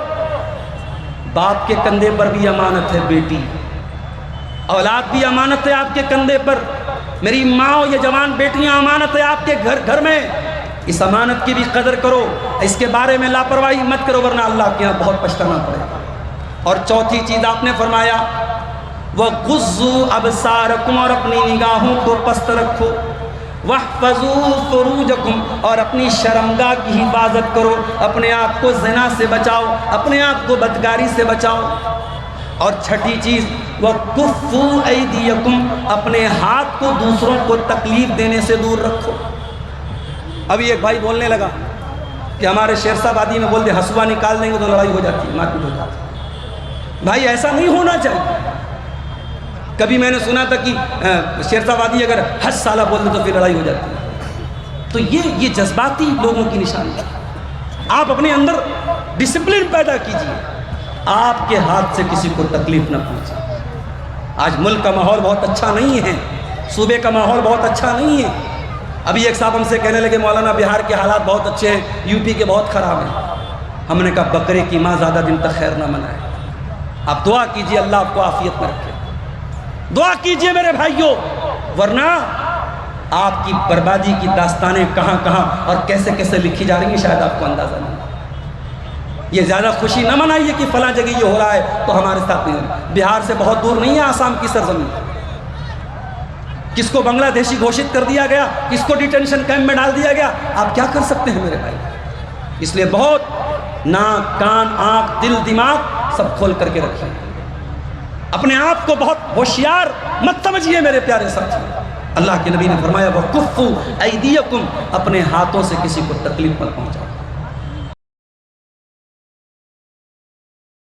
باپ کے کندھے پر بھی امانت ہے بیٹی، اولاد بھی امانت ہے آپ کے کندھے پر، میری ماں یہ جوان بیٹیاں امانت ہے آپ کے گھر میں۔ اس امانت کی بھی قدر کرو، اس کے بارے میں لاپرواہی مت کرو، ورنہ اللہ کے یہاں بہت پچھتانا پڑے گا۔ اور چوتھی چیز آپ نے فرمایا وَغُضُّوا أَبْصَارَكُمْ، اور اپنی نگاہوں کو پست رکھو، وَاحْفَظُوا فُرُوجَكُمْ، اور اپنی شرمگاہ کی حفاظت کرو، اپنے آپ کو زنا سے بچاؤ، اپنے آپ کو بدکاری سے بچاؤ۔ اور چھٹی چیز وَكُفُّوا أَيْدِيَكُمْ، اپنے ہاتھ کو دوسروں کو تکلیف دینے سے دور رکھو۔ ابھی ایک بھائی بولنے لگا کہ ہمارے شیرسا آبادی میں بول دے ہسوا نکال دیں گے تو لڑائی ہو جاتی ہے، مارپیٹ ہو جاتی ہے۔ بھائی ایسا نہیں ہونا چاہیے۔ کبھی میں نے سنا تھا کہ شیرسا آبادی اگر 10 سالہ بول دے تو پھر لڑائی ہو جاتی ہے۔ تو یہ جذباتی لوگوں کی نشانی ہے۔ آپ اپنے اندر ڈسپلن پیدا کیجیے، آپ کے ہاتھ سے کسی کو تکلیف نہ پہنچے۔ آج ملک کا ماحول بہت اچھا نہیں ہے، صوبے کا ماحول بہت اچھا نہیں ہے. ابھی ایک صاحب ہم سے کہنے لگے مولانا بہار کے حالات بہت اچھے ہیں, یو پی کے بہت خراب ہیں. ہم نے کہا بکرے کی ماں زیادہ دن تک خیر نہ منائے. آپ دعا کیجئے اللہ آپ کو عافیت میں رکھے, دعا کیجئے میرے بھائیوں, ورنہ آپ کی بربادی کی داستانیں کہاں کہاں اور کیسے کیسے لکھی جا رہی ہیں شاید آپ کو اندازہ نہیں. یہ زیادہ خوشی نہ منائیے کہ فلاں جگہ یہ ہو رہا ہے تو ہمارے ساتھ نہیں. بہار سے بہت دور نہیں ہے آسام کی سرزمین. کس کو بنگلہ دیشی گھوشت کر دیا گیا, کس کو ڈیٹینشن کیمپ میں ڈال دیا گیا, آپ کیا کر سکتے ہیں میرے بھائی. اس لیے بہت ناک کان آنکھ دل دماغ سب کھول کر کے رکھیں. اپنے آپ کو بہت ہوشیار مت سمجھیے میرے پیارے ساتھی. اللہ کے نبی نے فرمایا وَكُفُّوا أَيْدِيَكُمْ, اپنے ہاتھوں سے کسی کو تکلیف مت پہنچاؤ.